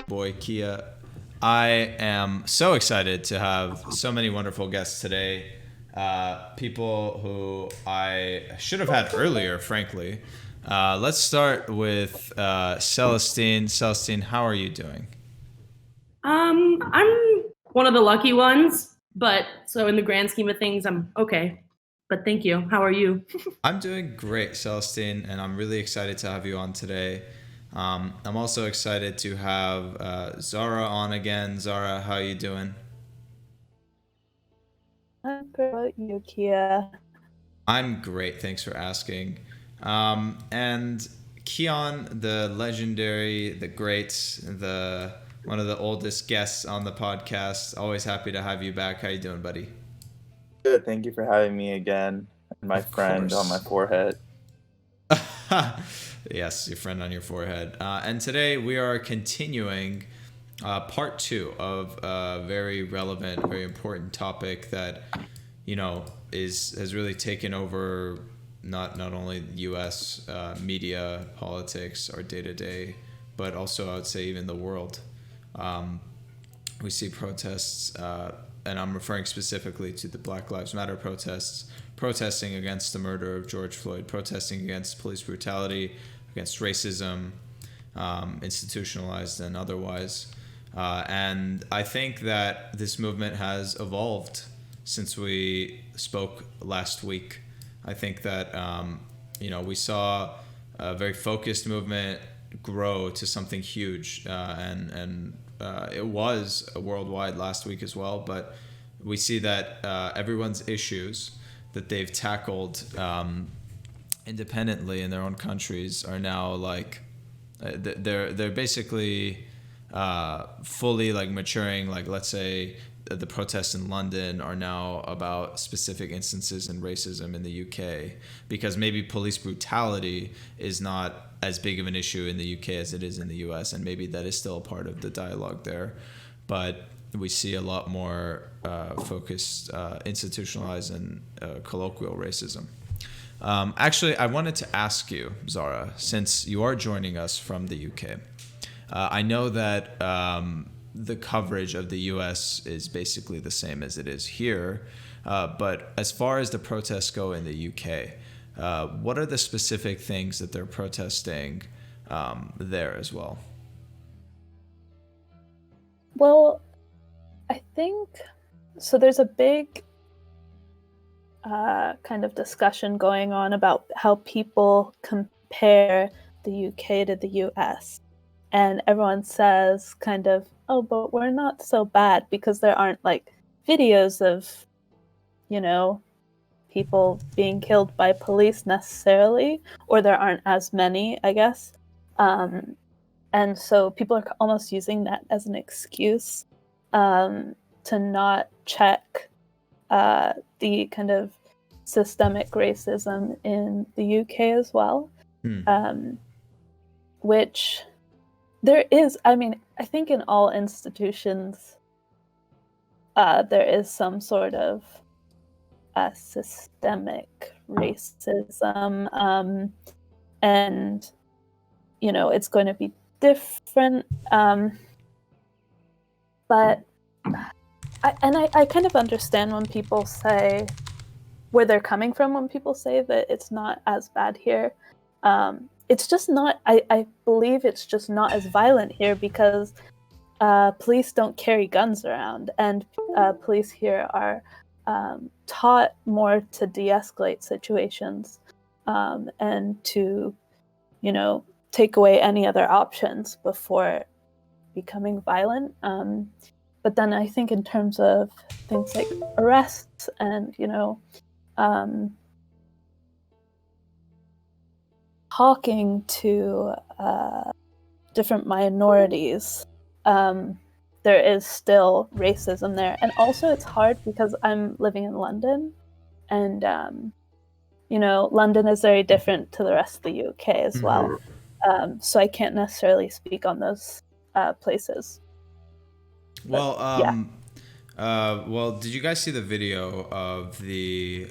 boy Kia. I am so excited to have so many wonderful guests today. People who I should have had earlier, frankly. Let's start with Celestine. Celestine, how are you doing? I'm one of the lucky ones, but so in the grand scheme of things, I'm okay. But thank you. How are you? I'm doing great, Celestine, and I'm really excited to have you on today. I'm also excited to have Zara on again. Zara, how are you doing? I'm good about you, Kia. I'm great. Thanks for asking. And Keon, the legendary, the great, the one of the oldest guests on the podcast. Always happy to have you back. How you doing, buddy? Good. Thank you for having me again. And my Of friend on my course. forehead. Yes, your friend on your forehead. And today we are continuing part two of a very relevant, very important topic that is has really taken over not only the U.S. Media, politics, our day to day, but also I would say even the world. Um, we see protests, and I'm referring specifically to the Black Lives Matter protests, protesting against the murder of George Floyd, protesting against police brutality, against racism, institutionalized and otherwise. And I think that this movement has evolved since we spoke last week. I think that we saw a very focused movement grow to something huge, and it was worldwide last week as well. But we see that everyone's issues that they've tackled independently in their own countries are now like they're basically fully like maturing. Like, let's say the protests in London are now about specific instances in racism in the UK, because maybe police brutality is not as big of an issue in the UK as it is in the US, and maybe that is still a part of the dialogue there. But we see a lot more focused, institutionalized, and colloquial racism. Actually, I wanted to ask you, Zara, since you are joining us from the UK, I know that the coverage of the US is basically the same as it is here. But as far as the protests go in the UK, what are the specific things that they're protesting there as well? Well, I think so. There's a big kind of discussion going on about how people compare the UK to the US. And everyone says, kind of, oh, but we're not so bad because there aren't like videos of, you know, people being killed by police necessarily, or there aren't as many, I guess. And so people are almost using that as an excuse to not check the kind of systemic racism in the UK as well, which there is. I mean, I think in all institutions there is some sort of systemic racism, and it's going to be different, but I kind of understand when people say where they're coming from when people say that it's not as bad here. It's just not, I believe it's just not as violent here because police don't carry guns around, and police here are taught more to de-escalate situations, and to, take away any other options before becoming violent. But then I think in terms of things like arrests and, talking to different minorities, there is still racism there. And also it's hard because I'm living in London, and, London is very different to the rest of the UK as well. So I can't necessarily speak on those places. Well, yeah. well, did you guys see the video of the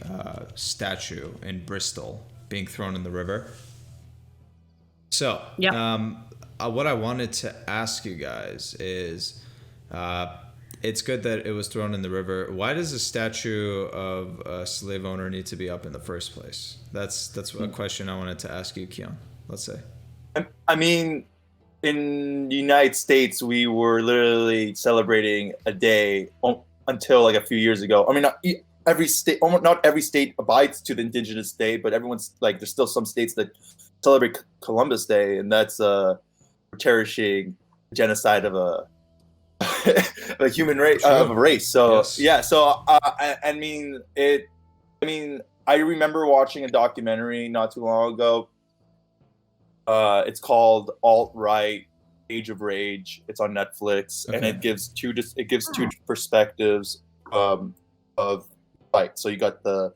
statue in Bristol being thrown in the river? So, Yeah. what I wanted to ask you guys is, it's good that it was thrown in the river. Why does a statue of a slave owner need to be up in the first place? That's a question I wanted to ask you, Keon. Let's say. I mean, in the United States, we were literally celebrating a day until like a few years ago. I mean, not every state abides to the Indigenous Day, but everyone's like, there's still some states that celebrate Columbus Day, and that's cherishing genocide of a human race, of a race. So yes. yeah, so I mean, I remember watching a documentary not too long ago. It's called Alt-Right Age of Rage. It's on Netflix, and it gives two perspectives of right. So you got the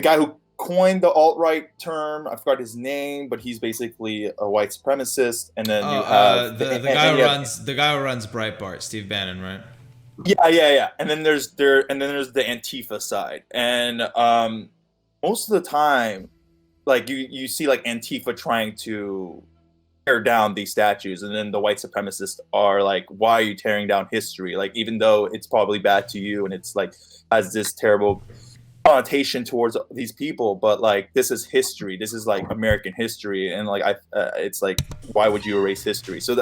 guy who coined the alt-right term. I forgot his name, but he's basically a white supremacist. And then you have the guy who runs Breitbart, Steve Bannon, right? Yeah. And then there's the Antifa side, and most of the time, like you see like Antifa trying to tear down these statues, and then the white supremacists are like, why are you tearing down history? Like, even though it's probably bad to you and it's like has this terrible connotation towards these people, but like, this is history, this is like American history, and like it's like, why would you erase history? So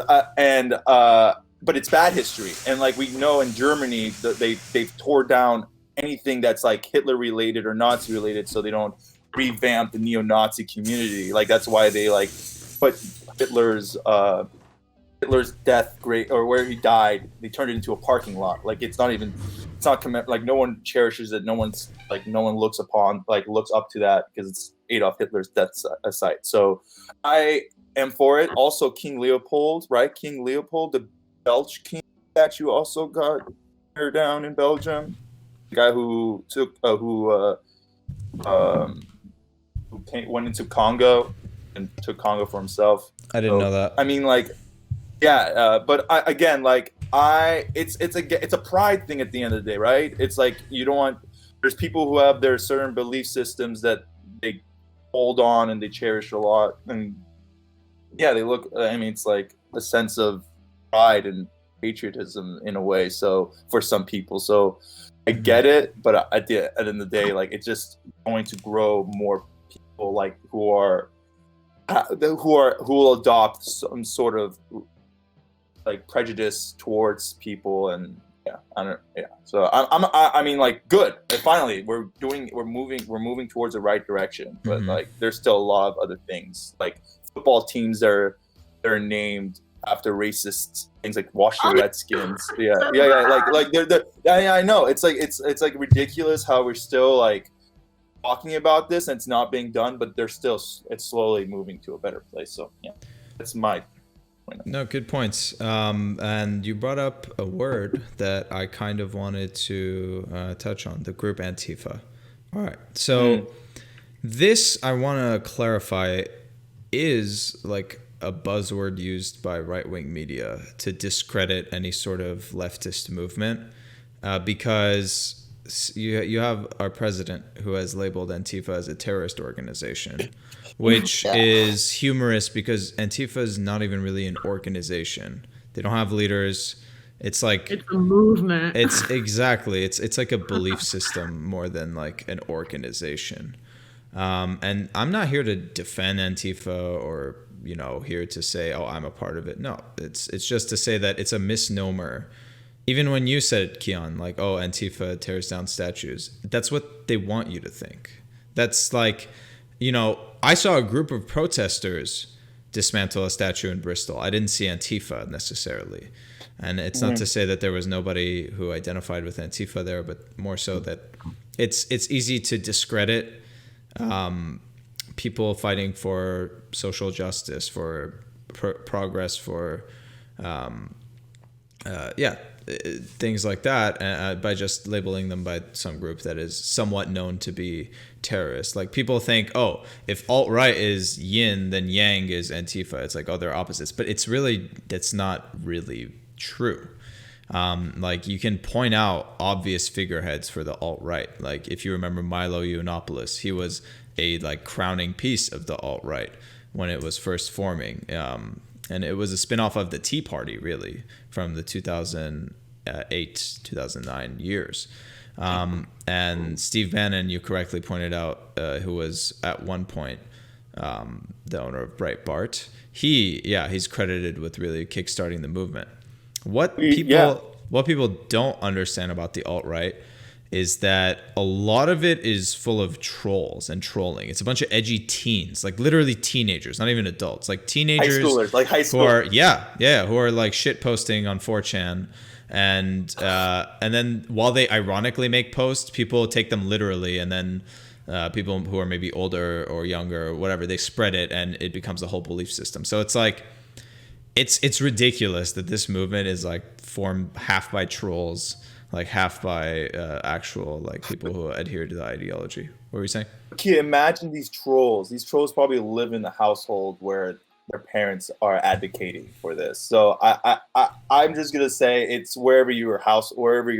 but it's bad history, and like we know in Germany that they've tore down anything that's like Hitler related or Nazi related, so they don't revamp the neo-Nazi community. Like, that's why they like put Hitler's death grave, or where he died, they turned it into a parking lot. Like, it's not like, no one cherishes it, no one looks up to that, because it's Adolf Hitler's death site. So I am for it. Also, King Leopold, the Belgian king statue, also got tear down in Belgium. The guy who went into Congo and took Congo for himself. I didn't know that. I mean, like, yeah, but it's a pride thing at the end of the day, right? It's like, there's people who have their certain belief systems that they hold on and they cherish a lot, and yeah, it's like a sense of pride and patriotism in a way. So for some people, so I get it, but at the end of the day, like, it's just going to grow more people like who will adopt some sort of like prejudice towards people, and so I mean, like, good, and finally we're moving towards the right direction, but like, there's still a lot of other things, like football teams that are named after racist things, like Washington Redskins. Like they're I know, it's like ridiculous how we're still like talking about this and it's not being done, but it's slowly moving to a better place. So yeah, that's my point. No, good points. And you brought up a word that I kind of wanted to touch on, the group Antifa. All right, so this, I want to clarify, is like a buzzword used by right-wing media to discredit any sort of leftist movement, because you have our president who has labeled Antifa as a terrorist organization, which is humorous because Antifa is not even really an organization. They don't have leaders. It's like, it's a movement. It's exactly. It's like a belief system more than like an organization. And I'm not here to defend Antifa or, here to say, oh, I'm a part of it. No, it's just to say that it's a misnomer. Even when you said, Keon, like, oh, Antifa tears down statues, that's what they want you to think. That's like, I saw a group of protesters dismantle a statue in Bristol. I didn't see Antifa necessarily. And it's not to say that there was nobody who identified with Antifa there, but more so that it's easy to discredit people fighting for social justice, for progress, for things like that, by just labeling them by some group that is somewhat known to be terrorist. Like, people think, oh, if alt-right is yin, then yang is Antifa. It's like, oh, they're opposites. But that's not really true. Like, you can point out obvious figureheads for the alt-right. Like, if you remember Milo Yiannopoulos, he was a like crowning piece of the alt-right when it was first forming. and it was a spinoff of the Tea Party, really, from the 2008, 2009 years. And Steve Bannon, you correctly pointed out, who was at one point the owner of Breitbart, he's credited with really kickstarting the movement. What people don't understand about the alt-right is that a lot of it is full of trolls and trolling. It's a bunch of edgy teens, like literally teenagers, not even adults, like teenagers, high schoolers, who are like shit posting on 4chan. And then while they ironically make posts, people take them literally, and then people who are maybe older or younger or whatever, they spread it, and it becomes a whole belief system. So it's like, it's ridiculous that this movement is like formed half by trolls, like half by actual like people who adhere to the ideology. What were you saying? Okay, imagine these trolls. These trolls probably live in the household where their parents are advocating for this. So I'm just gonna say it's wherever you're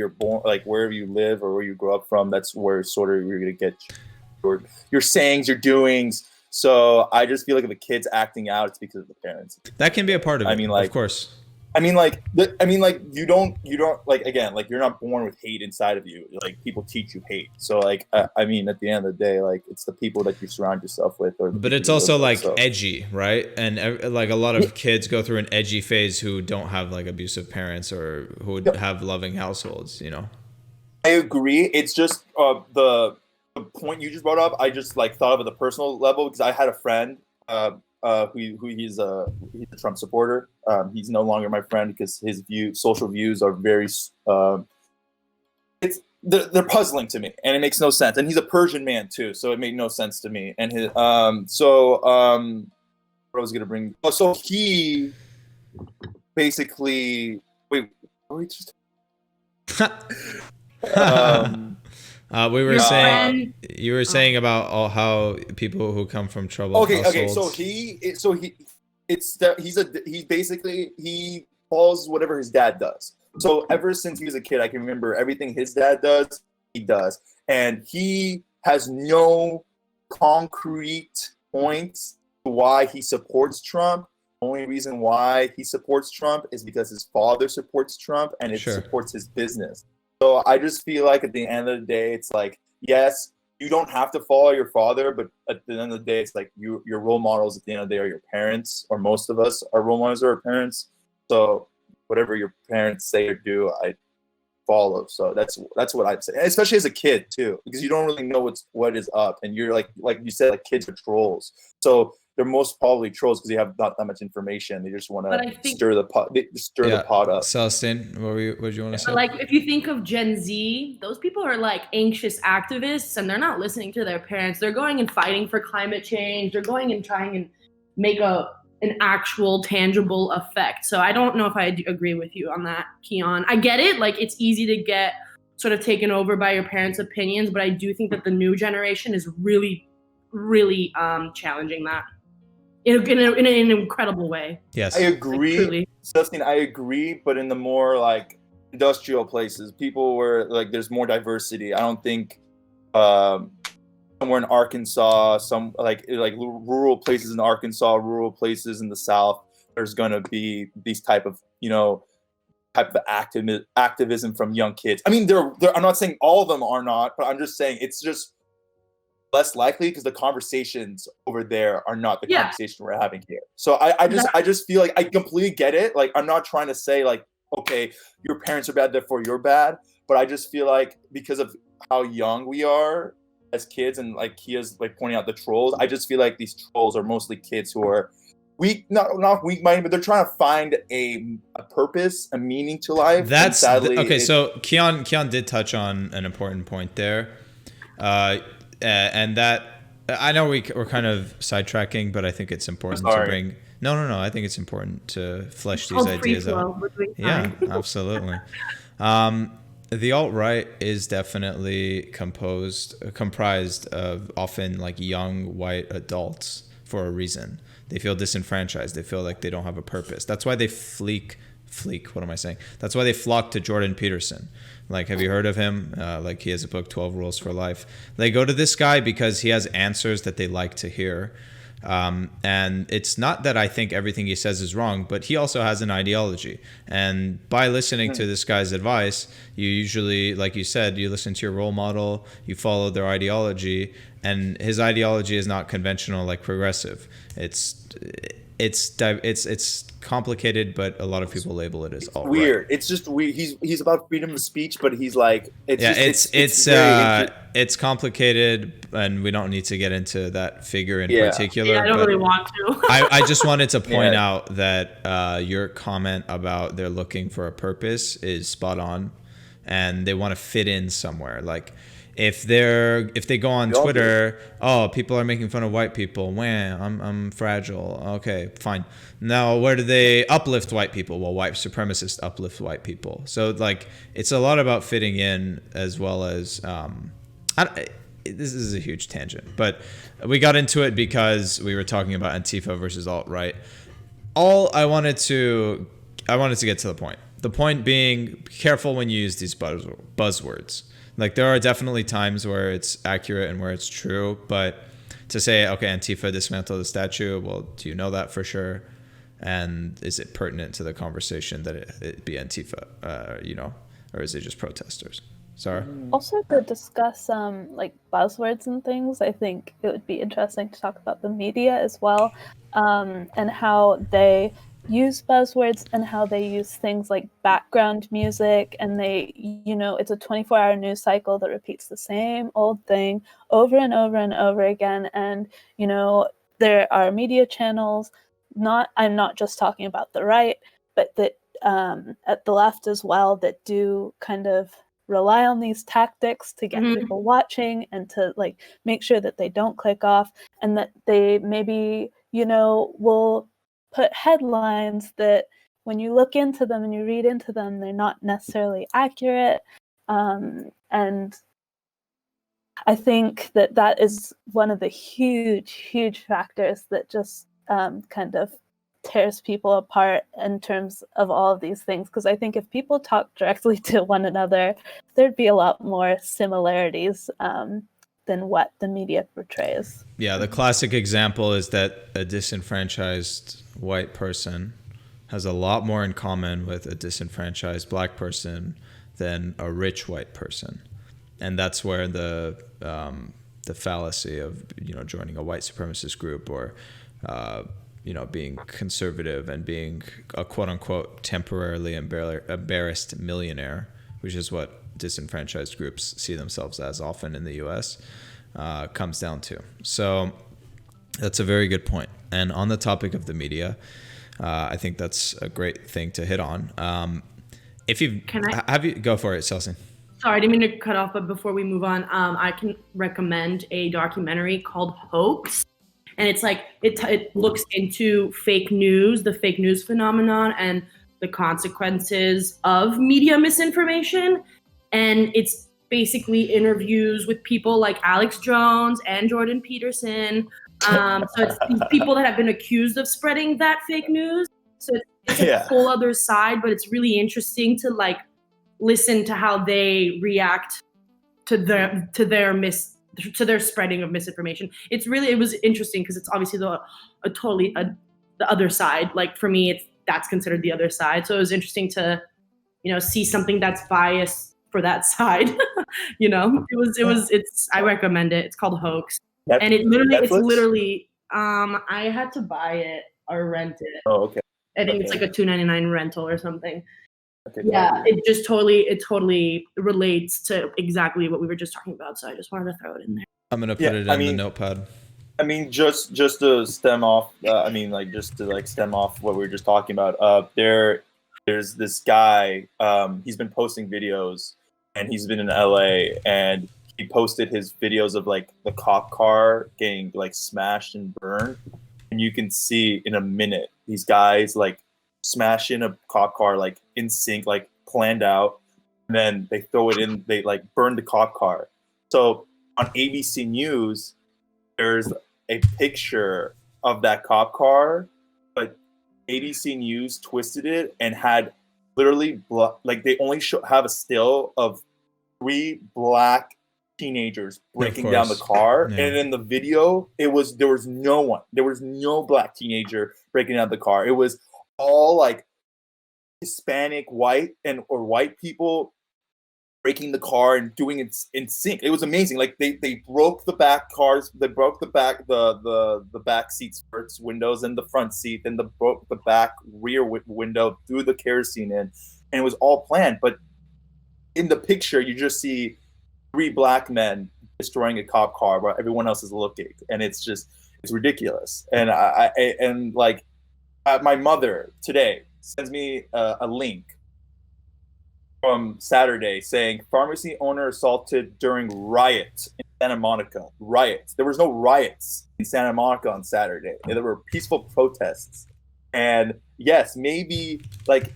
born, like wherever you live or where you grow up from. That's where sort of you're gonna get your sayings, your doings. So I just feel like if a kid's acting out, it's because of the parents. That can be a part of it. I mean, like, of course. You don't like, again, like you're not born with hate inside of you. Like people teach you hate. So like, I mean, at the end of the day, like it's the people that you surround yourself with. But it's also like edgy, right? And like a lot of kids go through an edgy phase who don't have like abusive parents or who would have loving households, you know? I agree. It's just the point you just brought up. I just like thought of it at the personal level because I had a friend who he's a Trump supporter. He's no longer my friend because his social views are very they're puzzling to me, and it makes no sense. And he's a Persian man too, so it made no sense to me. And his what I was gonna bring. Oh, so he basically what were we just? We were saying you were saying about how people who come from troubled households. He follows whatever his dad does. So ever since he was a kid, I can remember everything his dad does, he does, and he has no concrete points to why he supports Trump. The only reason why he supports Trump is because his father supports Trump, and it supports his business. So I just feel like at the end of the day, it's like, yes, you don't have to follow your father, but at the end of the day, it's like your role models at the end of the day are your parents, or most of us are role models are our parents. So whatever your parents say or do, I follow. So that's what I'd say, and especially as a kid too, because you don't really know what is up, and you're like you said, like kids are trolls. So they're most probably trolls because they have not that much information. They just want to stir the pot. The pot up. Celestine, what did you want to say? Like, if you think of Gen Z, those people are like anxious activists, and they're not listening to their parents. They're going and fighting for climate change. They're going and trying and make an actual tangible effect. So I don't know if I agree with you on that, Keon. I get it. Like, it's easy to get sort of taken over by your parents' opinions, but I do think that the new generation is really, really challenging that. In an incredible way. Yes, I agree. Celestine, I agree, but in the more like industrial places, people where like there's more diversity. I don't think somewhere in Arkansas, some like rural places in Arkansas, rural places in the South, there's gonna be these type of activism from young kids. I mean, I'm not saying all of them are not, but I'm just saying it's just less likely because the conversations over there are not the conversation we're having here. So I just feel like I completely get it. Like, I'm not trying to say like, okay, your parents are bad, therefore you're bad. But I just feel like because of how young we are as kids, and like he is like pointing out the trolls, I just feel like these trolls are mostly kids who are weak, not weak-minded, but they're trying to find a purpose, a meaning to life. That's sadly okay. So Keon did touch on an important point there. And that, I know we're kind of sidetracking, but I think it's important to bring. No. I think it's important to flesh these ideas out. Yeah, absolutely. The alt-right is definitely comprised of often like young white adults for a reason. They feel disenfranchised. They feel like they don't have a purpose. That's why they what am I saying? That's why they flock to Jordan Peterson. Like, have you heard of him? Like, he has a book, 12 Rules for Life. They go to this guy because he has answers that they like to hear. And it's not that I think everything he says is wrong, but he also has an ideology. And by listening to this guy's advice, you usually, like you said, you listen to your role model, you follow their ideology, and his ideology is not conventional like progressive. It's complicated, but a lot of people label it as alt-right. Weird. It's just weird. He's about freedom of speech, but he's like, it's complicated, and we don't need to get into that figure in particular. Yeah, I don't really want to. I just wanted to point out that your comment about they're looking for a purpose is spot on, and they want to fit in somewhere. Like, if they go on Twitter, oh, people are making fun of white people. Wah, I'm fragile. Okay, fine. Now, where do they uplift white people? Well, white supremacists uplift white people. So, like, it's a lot about fitting in, as well as this is a huge tangent, but we got into it because we were talking about Antifa versus alt-right. I wanted to get to the point. The point being, be careful when you use these buzzwords. Like, there are definitely times where it's accurate and where it's true, but to say, okay, Antifa dismantled the statue, well, do you know that for sure? And is it pertinent to the conversation that it be Antifa, or is it just protesters? Sarah? Also, to discuss like buzzwords and things, I think it would be interesting to talk about the media as well, and how they use buzzwords and how they use things like background music, and it's a 24-hour news cycle that repeats the same old thing over and over and over again. And there are media channels, I'm not just talking about the right, but that at the left as well, that do kind of rely on these tactics to get people watching and to like make sure that they don't click off, and that they maybe will put headlines that when you look into them and you read into them, they're not necessarily accurate. And I think that is one of the huge factors that just kind of tears people apart in terms of all of these things. Because I think if people talk directly to one another, there'd be a lot more similarities than what the media portrays. Yeah, the classic example is that a disenfranchised white person has a lot more in common with a disenfranchised black person than a rich white person. And that's where the fallacy of joining a white supremacist group, or being conservative and being a quote unquote temporarily embarrassed millionaire, which is what disenfranchised groups see themselves as often in the US, comes down to. So that's a very good point. And on the topic of the media, I think that's a great thing to hit on. If you go for it, Celsin. Sorry, I didn't mean to cut off, but before we move on, I can recommend a documentary called Hoax. And it's like, it looks into fake news, the fake news phenomenon, and the consequences of media misinformation. And it's basically interviews with people like Alex Jones and Jordan Peterson. So it's these people that have been accused of spreading that fake news. So it's a whole other side, but it's really interesting to like listen to how they react to their spreading of misinformation. It was interesting because it's obviously the other side. Like for me, that's considered the other side. So it was interesting to, see something that's biased for that side. I recommend it. It's called Hoax. And it's literally, I had to buy it or rent it. Oh, okay. I think it's like a $2.99 rental or something. Okay, yeah, it totally relates to exactly what we were just talking about. So I just wanted to throw it in there. I'm gonna put it in the notepad. I mean, just to stem off. Stem off what we were just talking about. There's this guy. He's been posting videos, and he's been in LA, and he posted his videos of like the cop car getting like smashed and burned, and you can see in a minute these guys like smash in a cop car like in sync, like planned out, and then they throw it in, they like burn the cop car. So on ABC News, there's a picture of that cop car, but ABC News twisted it and had literally they only have a still of 3 black teenagers breaking down the car, Yeah. and in the video, there was no one. There was no black teenager breaking down the car. It was all like Hispanic, white people breaking the car and doing it in sync. It was amazing. Like they broke the back cars, they broke the back seats first windows and the front seat, then broke the back rear window, threw the kerosene in, and it was all planned. But in the picture, you just see 3 black men destroying a cop car while everyone else is looking, and it's ridiculous. And my mother today sends me a link from Saturday saying pharmacy owner assaulted during riots in Santa Monica. Riots. There was no riots in Santa Monica on Saturday. There were peaceful protests. And yes, maybe like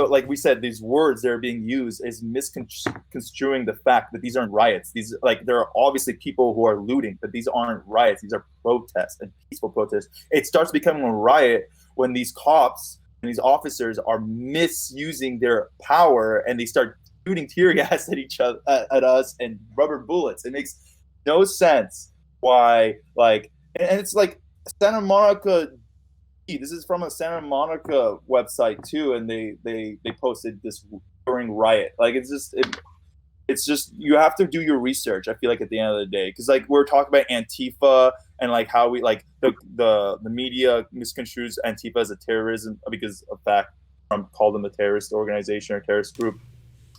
like we said, these words that are being used is misconstruing the fact that these aren't riots. These there are obviously people who are looting, but these aren't riots. These are protests and peaceful protests. It starts becoming a riot when these cops and these officers are misusing their power and they start shooting tear gas at each other, at us, and rubber bullets. It makes no sense why, and it's like Santa Monica. This is from a Santa Monica website too, and they posted this during riot. Like it's just you have to do your research. I feel like at the end of the day, because like we're talking about Antifa and like how we like the media misconstrues Antifa as a terrorism because of fact Trump called them a terrorist organization or terrorist group.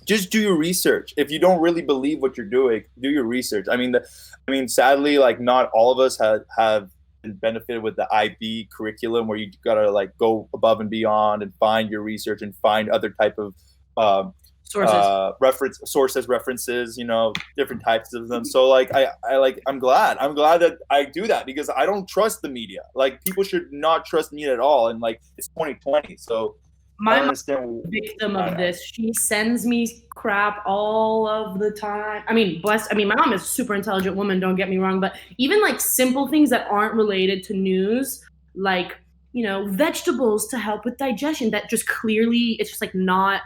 Just do your research. If you don't really believe what you're doing, do your research. I mean, sadly, like not all of us have been benefited with the IB curriculum where you gotta like go above and beyond and find your research and find other type of references, different types of them. So like I'm glad that I do that because I don't trust the media. Like people should not trust media at all. And like it's 2020, so my mom's a victim of this. She sends me crap all of the time. I mean, my mom is a super intelligent woman, don't get me wrong, but even like simple things that aren't related to news, like, vegetables to help with digestion, that just clearly it's just like not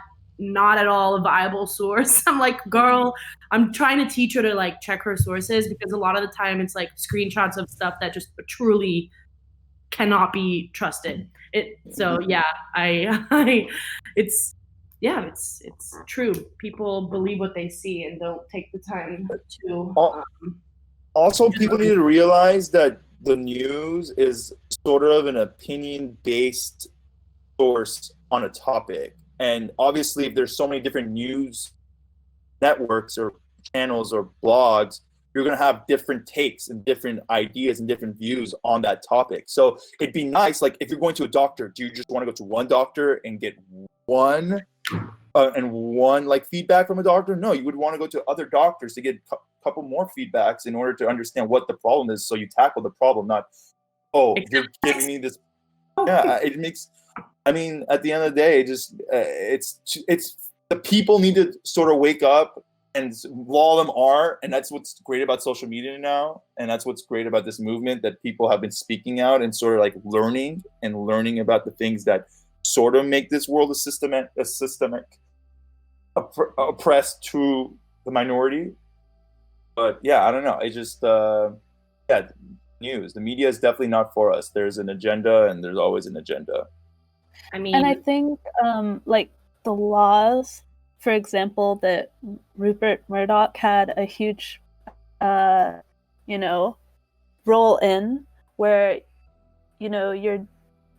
at all a viable source. I'm like, girl, I'm trying to teach her to like check her sources because a lot of the time it's like screenshots of stuff that just truly cannot be trusted. So yeah, it's true. People believe what they see and don't take the time to. Also, people need to realize that the news is sort of an opinion-based source on a topic. And obviously, if there's so many different news networks or channels or blogs, you're going to have different takes and different ideas and different views on that topic. So it'd be nice, like if you're going to a doctor, do you just want to go to one doctor and get one like feedback from a doctor? No, you would want to go to other doctors to get a couple more feedbacks in order to understand what the problem is. So you tackle the problem, not, you're giving me this. Yeah, it makes. I mean, at the end of the day, it's the people need to sort of wake up, and a lot of them are, and that's what's great about social media now, and that's what's great about this movement, that people have been speaking out and sort of like learning about the things that sort of make this world a systemic oppressed to the minority. But yeah, I don't know. It just news. The media is definitely not for us. There's an agenda, and there's always an agenda. I mean, and I think like the laws, for example, that Rupert Murdoch had a huge, role in, where, you're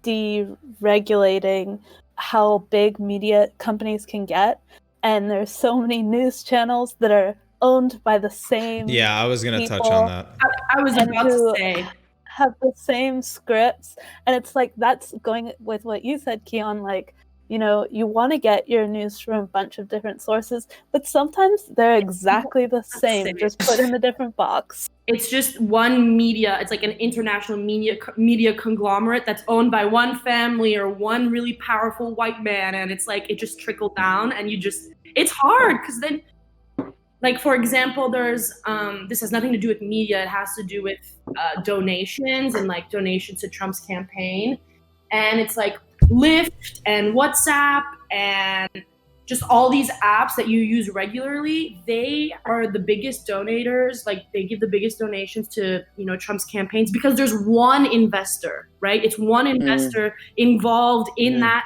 deregulating how big media companies can get, and there's so many news channels that are owned by the same. Yeah, I was gonna touch on that. I was about to say. Have the same scripts, and it's like that's going with what you said, Keon, like you want to get your news from a bunch of different sources, but sometimes they're exactly the same, just put in a different box. It's just one media. It's like an international media conglomerate that's owned by one family or one really powerful white man, and it's like it just trickled down, and it's hard because then, like, for example, there's this has nothing to do with media. It has to do with donations and like donations to Trump's campaign. And it's like Lyft and WhatsApp and just all these apps that you use regularly, they are the biggest donators. Like they give the biggest donations to, Trump's campaigns because there's one investor, right? It's one investor involved in that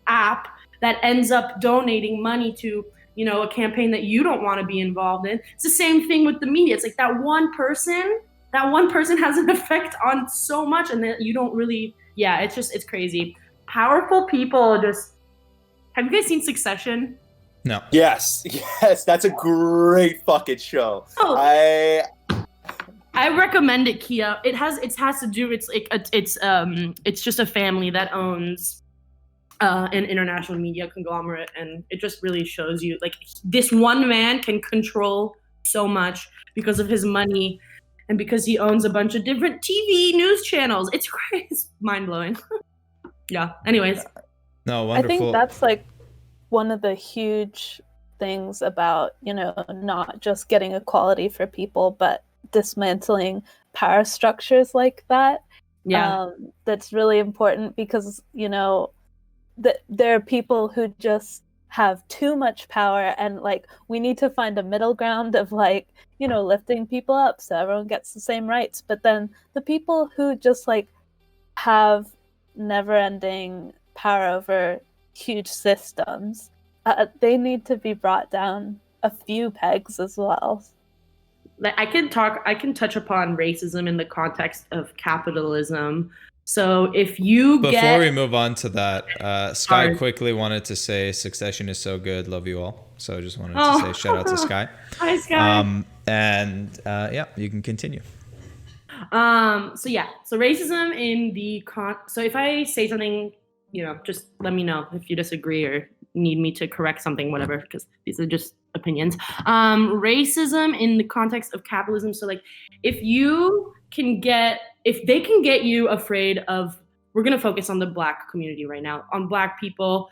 app that ends up donating money to, a campaign that you don't want to be involved in. It's the same thing with the media. It's like that one person has an effect on so much, and that you don't really, it's crazy. Powerful people just, have you guys seen Succession? No. Yes, that's a great fucking show. Oh. I recommend it, Kia. It has to do, it's just a family that owns an international media conglomerate, and it just really shows you like this one man can control so much because of his money and because he owns a bunch of different TV news channels. It's crazy. It's mind-blowing. Yeah. Anyways. No, wonderful. I think that's like one of the huge things about, not just getting equality for people, but dismantling power structures like that. Yeah. That's really important because, there are people who just have too much power, and like we need to find a middle ground of like, lifting people up so everyone gets the same rights. But then the people who just like have never-ending power over huge systems, they need to be brought down a few pegs as well. I can touch upon racism in the context of capitalism. So if you Before we move on to that, Sky quickly wanted to say Succession is so good, love you all. So I just wanted to say shout out to Sky. Hi, Sky. You can continue. So racism in the so if I say something, just let me know if you disagree or need me to correct something, whatever, because these are just opinions. Racism in the context of capitalism. So like if they can get you afraid of, we're going to focus on the Black community right now, on Black people,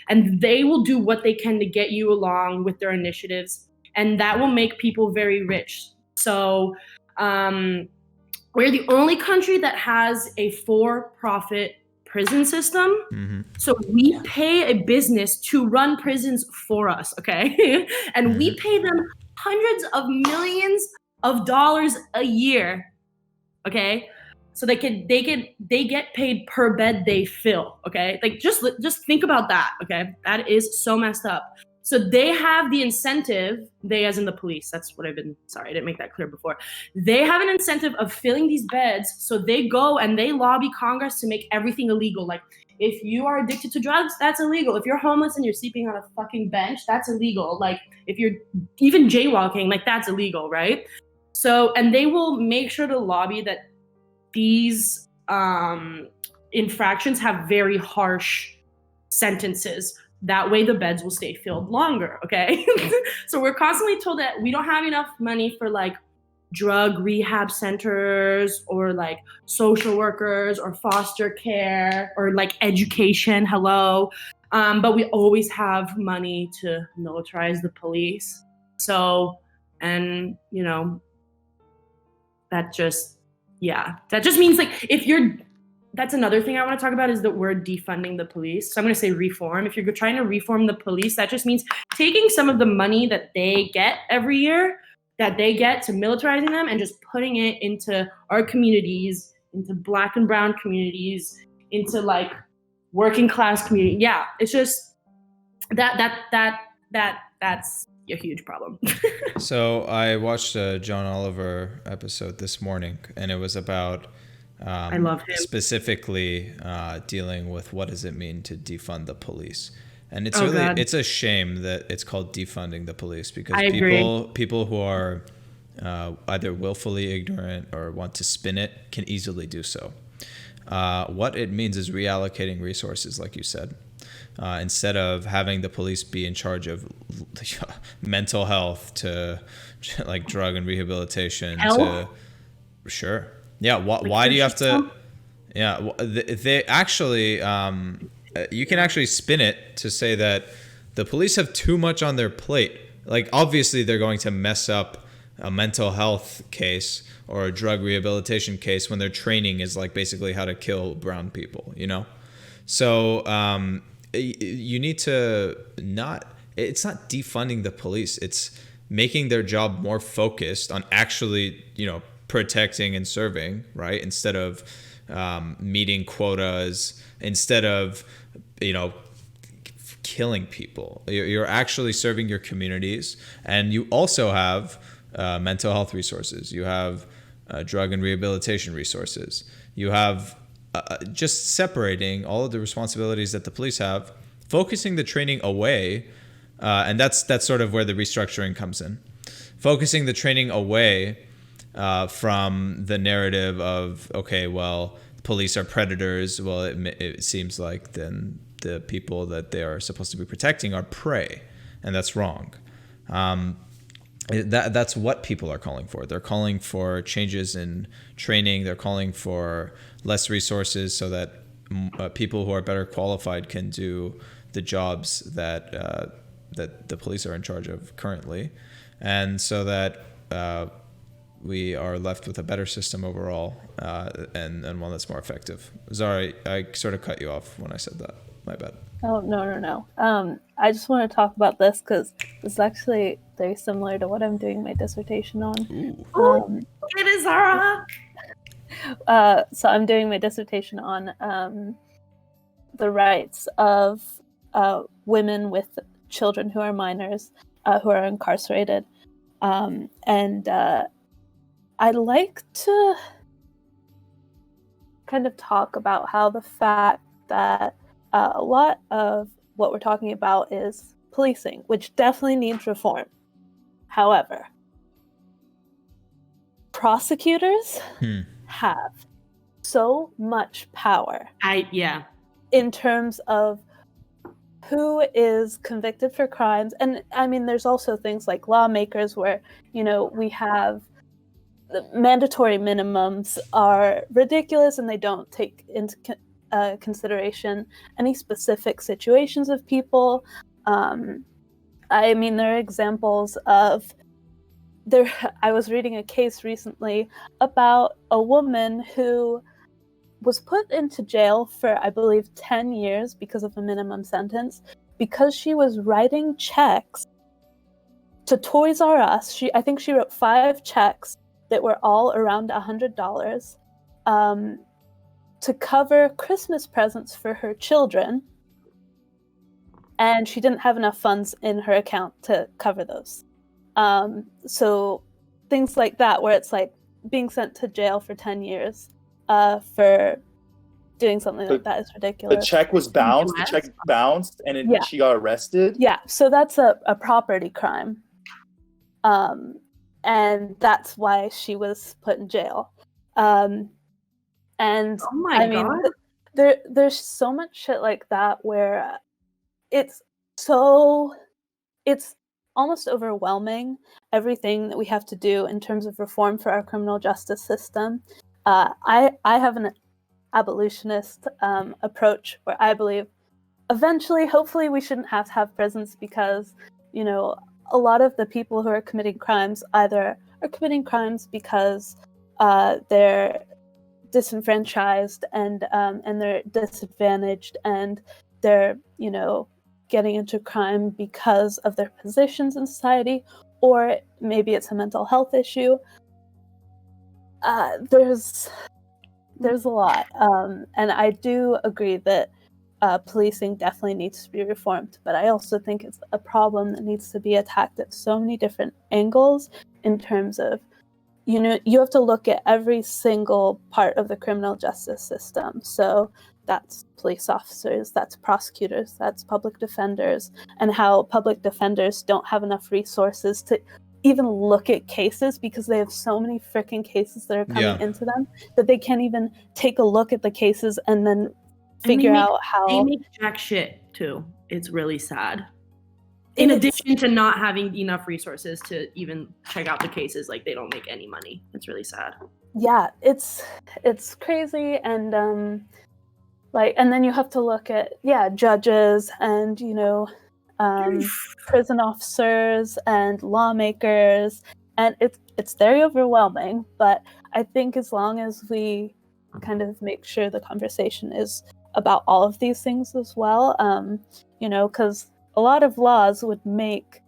and they will do what they can to get you along with their initiatives, and that will make people very rich. So we're the only country that has a for-profit prison system. Mm-hmm. So we pay a business to run prisons for us, okay? And we pay them hundreds of millions of dollars a year, okay? So they get paid per bed they fill, okay? Like just think about that, okay? That is so messed up. So they have the incentive, they as in the police, that's what I didn't make that clear before. They have an incentive of filling these beds, so they go and they lobby Congress to make everything illegal. Like, if you are addicted to drugs, that's illegal. If you're homeless and you're sleeping on a fucking bench, that's illegal. Like, if you're even jaywalking, like, that's illegal, right? So, and they will make sure to lobby that these infractions have very harsh sentences. That way the beds will stay filled longer, okay? So we're constantly told that we don't have enough money for like drug rehab centers or like social workers or foster care or like education, hello. But we always have money to militarize the police. So, and that just means like that's another thing I want to talk about is the word defunding the police. So I'm going to say reform. If you're trying to reform the police, that just means taking some of the money that they get every year, that they get to militarizing them, and just putting it into our communities, into Black and brown communities, into like working class community. Yeah, it's just that's a huge problem. So I watched a John Oliver episode this morning, and it was about I love him. Specifically dealing with what does it mean to defund the police. And it's a shame that it's called defunding the police, because people who are either willfully ignorant or want to spin it can easily do so. What it means is reallocating resources, like you said. Instead of having the police be in charge of mental health to like drug and rehabilitation sure. Yeah. Why do you have to? Yeah. They actually, you can actually spin it to say that the police have too much on their plate. Like, obviously they're going to mess up a mental health case or a drug rehabilitation case when their training is like basically how to kill brown people, So, you need to not it's not defunding the police. It's making their job more focused on actually, protecting and serving, right? Instead of meeting quotas, instead of, killing people. You're actually serving your communities. And you also have mental health resources. You have drug and rehabilitation resources. You have just separating all of the responsibilities that the police have, focusing the training away. And that's sort of where the restructuring comes in. Focusing the training away from the narrative of, okay, well, police are predators. Well, it seems like then the people that they are supposed to be protecting are prey, and that's wrong. That's what people are calling for. They're calling for changes in training. They're calling for less resources so that people who are better qualified can do the jobs that the police are in charge of currently, and so that we are left with a better system overall, and one that's more effective. Sorry, I sort of cut you off when I said that. My bad. Oh, no. I just want to talk about this because it's actually very similar to what I'm doing my dissertation on. It is Zara. So I'm doing my dissertation on the rights of women with children who are minors who are incarcerated. And I'd like to kind of talk about how the fact that a lot of what we're talking about is policing, which definitely needs reform. However, prosecutors have so much power. In terms of who is convicted for crimes. And I mean, there's also things like lawmakers where, we have the mandatory minimums are ridiculous and they don't take into consideration any specific situations of people. I mean, there are examples of I was reading a case recently about a woman who was put into jail for, I believe, 10 years because of a minimum sentence, because she was writing checks to Toys R Us. I think she wrote 5 checks that were all around $100 to cover Christmas presents for her children. And she didn't have enough funds in her account to cover those. So things like that, where it's like being sent to jail for 10 years for doing something like that is ridiculous. The check was bounced. The check bounced, and she got arrested. Yeah, so that's a property crime, and that's why she was put in jail. And oh my God. There's so much shit like that where it's almost overwhelming, everything that we have to do in terms of reform for our criminal justice system. I have an abolitionist approach where I believe eventually, hopefully, we shouldn't have to have prisons because, a lot of the people who are committing crimes either are committing crimes because they're disenfranchised and they're disadvantaged and they're, getting into crime because of their positions in society, or maybe it's a mental health issue. There's a lot, and I do agree that policing definitely needs to be reformed, but I also think it's a problem that needs to be attacked at so many different angles in terms of, you have to look at every single part of the criminal justice system. So that's police officers, that's prosecutors, that's public defenders, and how public defenders don't have enough resources to even look at cases because they have so many freaking cases that are coming into them that they can't even take a look at the cases and then figure out how. They make jack shit too. It's really sad. In addition to not having enough resources to even check out the cases, like they don't make any money. It's really sad. Yeah, it's crazy, and and then you have to look at judges and prison officers and lawmakers, and it's very overwhelming. But I think as long as we kind of make sure the conversation is about all of these things as well, because a lot of laws would make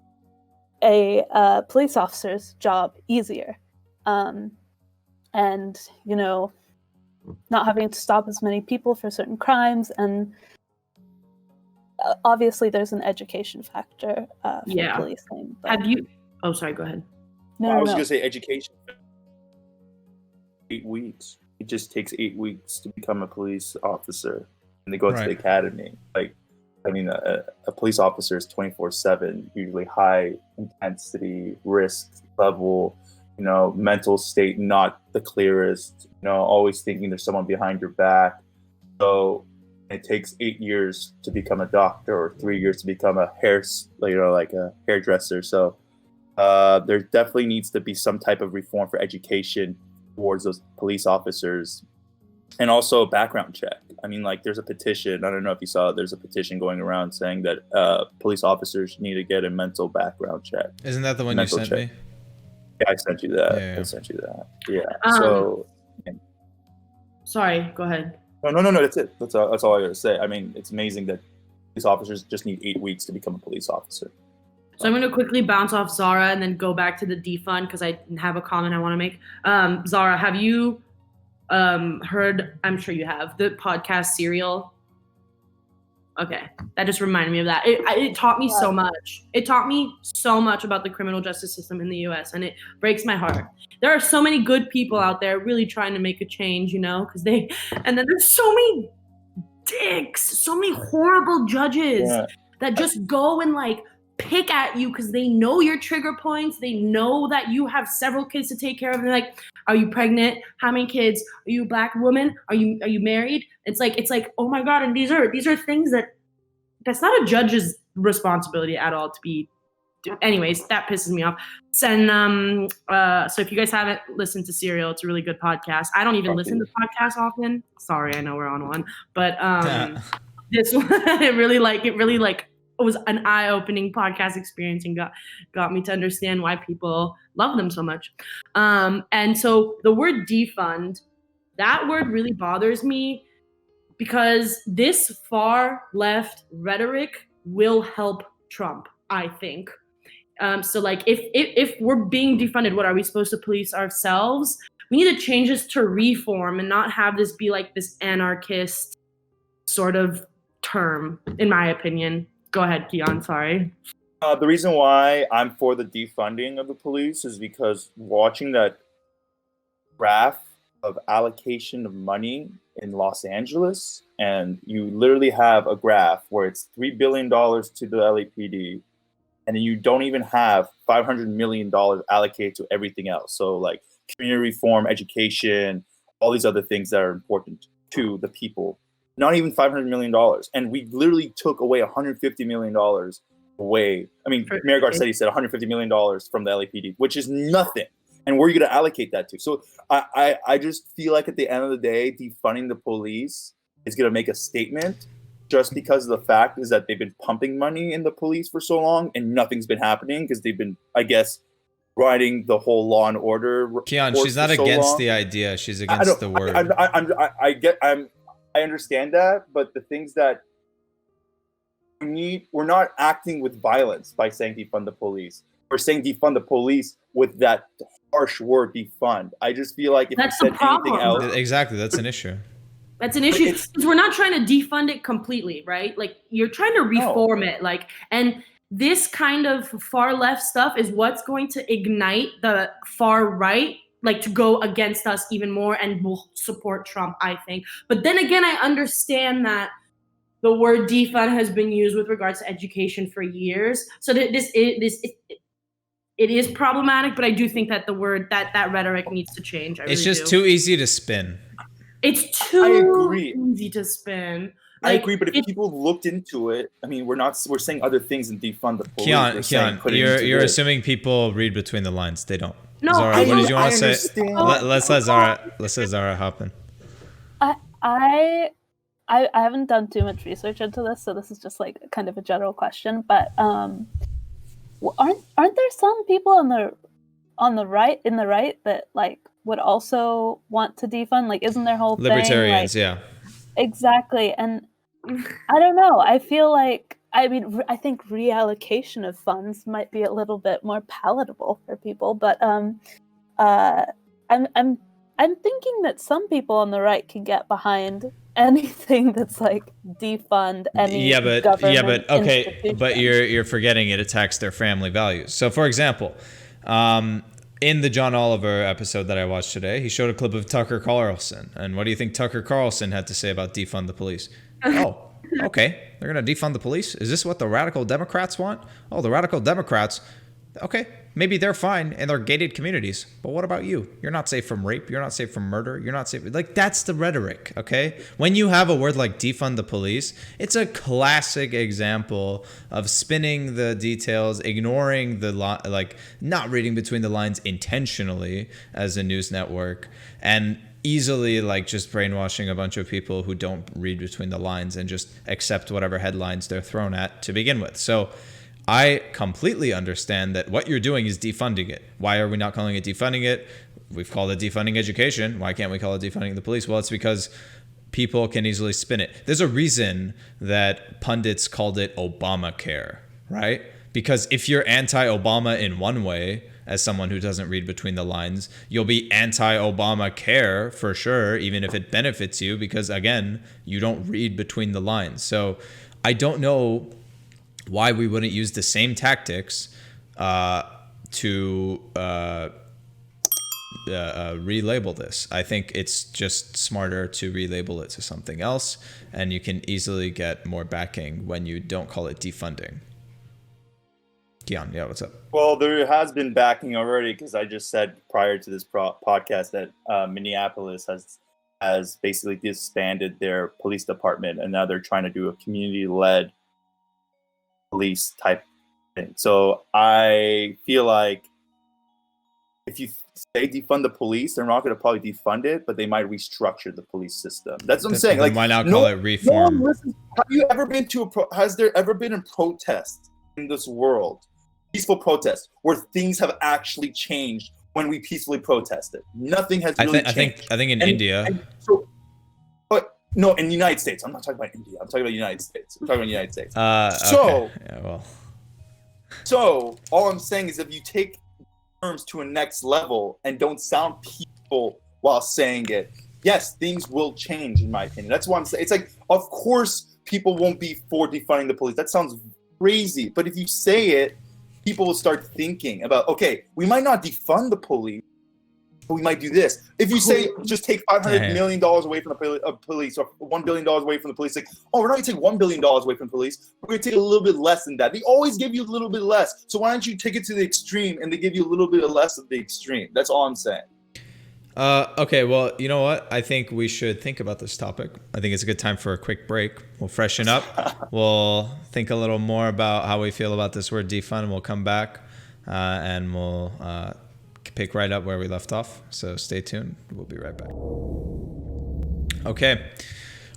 a police officer's job easier, and not having to stop as many people for certain crimes, and obviously there's an education factor for policing. But... Have you? Oh, sorry. Go ahead. No, I was gonna say education. 8 weeks. It just takes 8 weeks to become a police officer, and they go to the academy. Like, I mean, a police officer is 24/7, usually high intensity, risk level, mental state not the clearest, always thinking there's someone behind your back. So it takes 8 years to become a doctor, or 3 years to become a like a hairdresser. So there definitely needs to be some type of reform for education towards those police officers, and also a background check. I mean, like, there's a petition. I don't know if you saw it. There's a petition going around saying that police officers need to get a mental background check. Isn't that the one you sent me? Yeah, I sent you that. Yeah. I sent you that. Yeah. Sorry, go ahead. No. That's it. That's all I gotta say. I mean, it's amazing that police officers just need 8 weeks to become a police officer. So I'm going to quickly bounce off Zara and then go back to the defund because I have a comment I want to make. Zara, have you heard, I'm sure you have, the podcast Serial? Okay, that just reminded me of that. It taught me so much. It taught me so much about the criminal justice system in the US, and it breaks my heart. There are so many good people out there really trying to make a change, because and then there's so many dicks, so many horrible judges that just go and like pick at you because they know your trigger points. They know that you have several kids to take care of. They're like, are you pregnant? How many kids? Are you a Black woman? Are you married? It's like, oh my God. And these are things that's not a judge's responsibility at all to be. Anyways, that pisses me off. And so if you guys haven't listened to Serial, it's a really good podcast. I don't even listen to podcasts often. Sorry, I know we're on one, but this one, it really was an eye-opening podcast experience and got me to understand why people love them so much. And so the word defund, that word really bothers me because this far left rhetoric will help Trump, I think. So like if we're being defunded, what are we supposed to police ourselves? We need to change this to reform and not have this be like this anarchist sort of term, in my opinion. Go ahead, Keon, sorry. The reason why I'm for the defunding of the police is because watching that graph of allocation of money in Los Angeles, and you literally have a graph where it's $3 billion to the LAPD, and then you don't even have $500 million allocated to everything else. So like community reform, education, all these other things that are important to the people. Not even $500 million. And we literally took away $150 million away. I mean, Mayor Garcetti said $150 million from the LAPD, which is nothing. And where are you going to allocate that to? So I just feel like at the end of the day, defunding the police is going to make a statement just because of the fact is that they've been pumping money in the police for so long and nothing's been happening because they've been, I guess, riding the whole law and order. Keon, she's not against the idea. She's against the word. I understand that, but the things that we're not acting with violence by saying defund the police. We're saying defund the police with that harsh word defund. I just feel like if we said anything else... Exactly, that's an issue. That's an issue because we're not trying to defund it completely, right? Like you're trying to reform it, and this kind of far left stuff is what's going to ignite the far right, like to go against us even more, and will support Trump, I think. But then again, I understand that the word defund has been used with regards to education for years, so that it is problematic. But I do think that the word that rhetoric needs to change. It's just too easy to spin. It's too easy to spin. I agree, but if people looked into it, I mean, we're saying other things than defund the police. Keon, you're assuming people read between the lines. They don't. No, Zara, what did you want to say? Let's let Zara hop in. I haven't done too much research into this, so this is just like kind of a general question. But aren't there some people on the right that like would also want to defund? Like, isn't their whole libertarians? Thing, like, yeah, exactly. And I don't know. I feel like I mean, I think reallocation of funds might be a little bit more palatable for people, but I'm thinking that some people on the right can get behind anything that's like defund any government okay, institution. but you're forgetting it attacks their family values. So, for example, in the John Oliver episode that I watched today, he showed a clip of Tucker Carlson, and what do you think Tucker Carlson had to say about defund the police? Oh. Okay, they're going to defund the police? Is this what the radical Democrats want? Oh, the radical Democrats, okay, maybe they're fine in their gated communities, but what about you? You're not safe from rape, you're not safe from murder, you're not safe. Like, that's the rhetoric, okay? When you have a word like defund the police, it's a classic example of spinning the details, ignoring the, like, not reading between the lines intentionally as a news network, and easily like just brainwashing a bunch of people who don't read between the lines and just accept whatever headlines they're thrown at to begin with. So I completely understand that what you're doing is defunding it. Why are we not calling it defunding it? We've called it defunding education. Why can't we call it defunding the police? Well, it's because people can easily spin it. There's a reason that pundits called it Obamacare, right? Because if you're anti-Obama in one way, as someone who doesn't read between the lines, you'll be anti-Obamacare for sure, even if it benefits you, because again, you don't read between the lines. So I don't know why we wouldn't use the same tactics to relabel this. I think it's just smarter to relabel it to something else, and you can easily get more backing when you don't call it defunding. Keon, yeah, what's up? Well, there has been backing already, because I just said prior to this podcast that Minneapolis has basically disbanded their police department, and now they're trying to do a community-led police type thing. So I feel like if you say defund the police, they're not going to probably defund it, but they might restructure the police system. That's what I'm saying. Like, why not call it reform? Has there ever been a protest in this world? Peaceful protest where things have actually changed when we peacefully protested. Nothing has really changed. I think in India. But no, in the United States. I'm not talking about India. I'm talking about the United States. Okay. Yeah, well. So all I'm saying is if you take terms to a next level and don't sound peaceful while saying it, yes, things will change, in my opinion. That's what I'm saying. It's like, of course, people won't be for defunding the police. That sounds crazy. But if you say it, people will start thinking about, okay, we might not defund the police, but we might do this. If you say just take $500 million away from the police, or $1 billion away from the police, like, oh, we're not going to take $1 billion away from the police. We're going to take a little bit less than that. They always give you a little bit less. So why don't you take it to the extreme and they give you a little bit less of the extreme? That's all I'm saying. Okay, well, you know what? I think we should think about this topic. I think it's a good time for a quick break. We'll freshen up. We'll think a little more about how we feel about this word defund. We'll come back and we'll pick right up where we left off. So stay tuned. We'll be right back. Okay,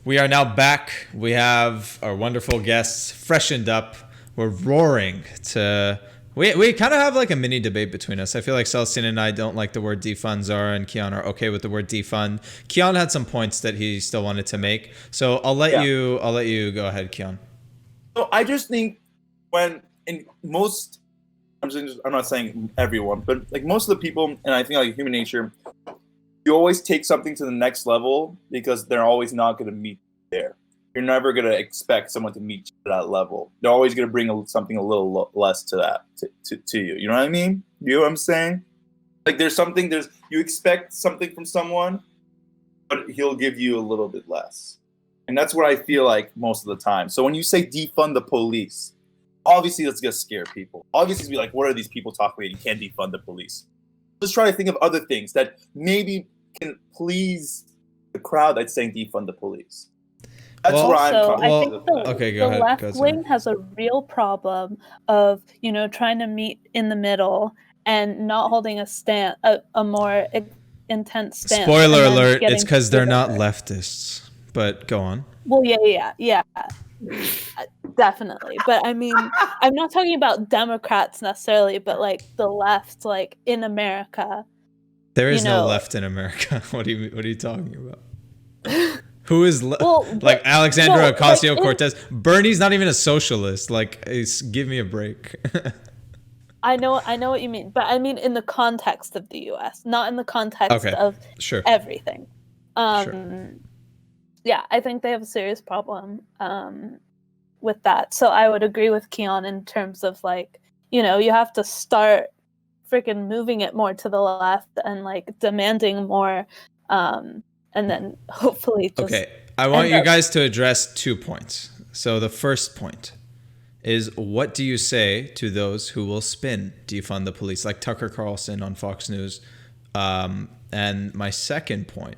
we are now back. We have our wonderful guests freshened up. We're roaring to... We kind of have like a mini debate between us. I feel like Celestine and I don't like the word defund. Zara and Keon are okay with the word defund. Keon had some points that he still wanted to make. So I'll let you go ahead, Keon. So I just think when in most, I'm not saying everyone, but like most of the people, and I think like human nature, you always take something to the next level because they're always not going to meet there. You're never going to expect someone to meet you at that level. They're always going to bring something a little less to that, to you. You know what I mean? You know what I'm saying? Like you expect something from someone, but he'll give you a little bit less. And that's what I feel like most of the time. So when you say defund the police, obviously that's going to scare people. Obviously, it's be like, what are these people talking about? You can't defund the police. Let's try to think of other things that maybe can please the crowd that's saying defund the police. That's where I'm coming I think the left wing has a real problem of, trying to meet in the middle and not holding a more intense stance. Spoiler alert, it's because they're not leftists. But go on. Well, yeah. Definitely. But I mean, I'm not talking about Democrats necessarily, but like the left, like in America. There is no left in America. What are you talking about? Who is Well, like Alexandra no, like, Ocasio-Cortez? Bernie's not even a socialist. Like, give me a break. I know what you mean, but I mean in the context of the U.S., not in the context Okay, of sure. everything. Sure. Yeah, I think they have a serious problem with that. So I would agree with Keon in terms of like, you know, you have to start freaking moving it more to the left and like demanding more, and then hopefully just Okay, I want end you up- guys to address 2 points. So the first point is, what do you say to those who will spin defund the police, like Tucker Carlson on Fox News? And my second point,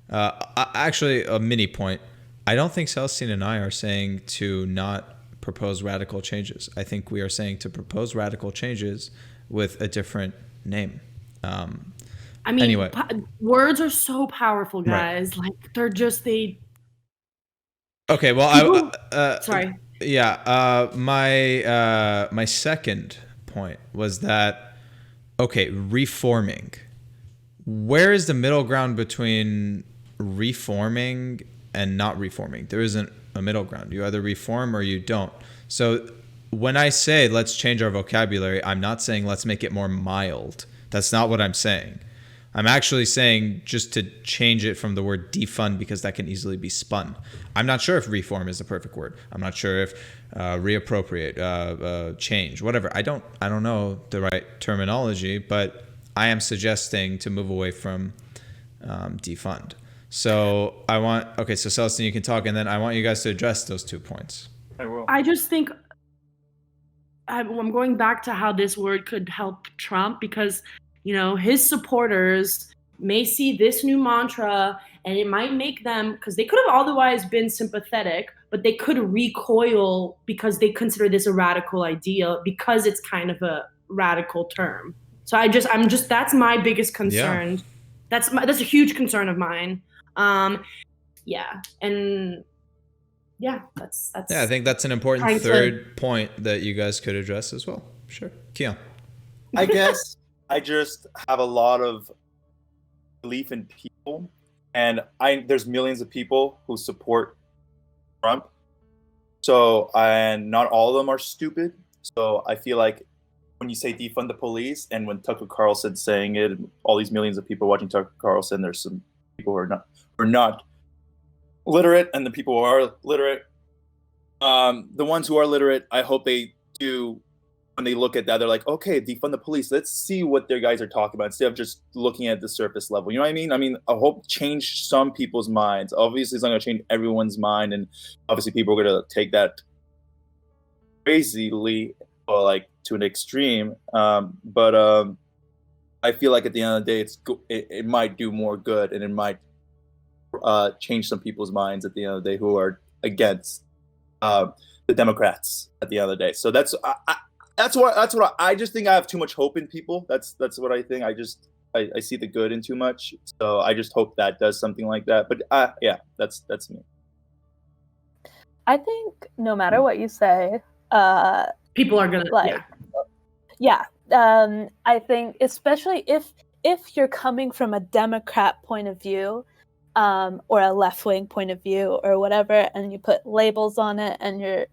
actually a mini point, I don't think Celestine and I are saying to not propose radical changes. I think we are saying to propose radical changes with a different name. I mean, Anyway. Words are so powerful, Right. guys. Like they're just they. Okay, well, Sorry. yeah, my second point was that, okay, reforming. Where is the middle ground between reforming and not reforming? There isn't a middle ground. You either reform or you don't. So when I say let's change our vocabulary, I'm not saying let's make it more mild. That's not what I'm saying. I'm actually saying just to change it from the word defund, because that can easily be spun. I'm not sure if reform is the perfect word. I'm not sure if reappropriate, change, whatever. I don't know the right terminology, but I am suggesting to move away from defund. So so Celestine, you can talk, and then I want you guys to address those 2 points. I will. I just think I'm going back to how this word could help Trump, because, you know, his supporters may see this new mantra and it might make them, because they could have otherwise been sympathetic, but they could recoil because they consider this a radical idea because it's kind of a radical term. So I'm just that's my biggest concern. Yeah. That's a huge concern of mine. Yeah, and yeah, that's. Yeah, I think that's an important trying to- third point that you guys could address as well. Sure. Keon. I guess I just have a lot of belief in people, and there's millions of people who support Trump. So, and not all of them are stupid. So I feel like when you say defund the police, and when Tucker Carlson's saying it, and all these millions of people watching Tucker Carlson, there's some people who are not literate, and the people who are literate. The ones who are literate, I hope they do, when they look at that, they're like, okay, defund the police. Let's see what their guys are talking about instead of just looking at the surface level. You know what I mean? I mean, I hope change some people's minds. Obviously, it's not going to change everyone's mind, and obviously, people are going to take that crazily, or like to an extreme. But I feel like at the end of the day, it might do more good, and it might change some people's minds at the end of the day who are against the Democrats at the end of the day. So that's what I just think. I have too much hope in people. That's what I think. I see the good in too much. So I just hope that does something like that. But yeah, that's me. I think no matter what you say, people are gonna like, I think especially if you're coming from a Democrat point of view, or a left-wing point of view or whatever, and you put labels on it, and you're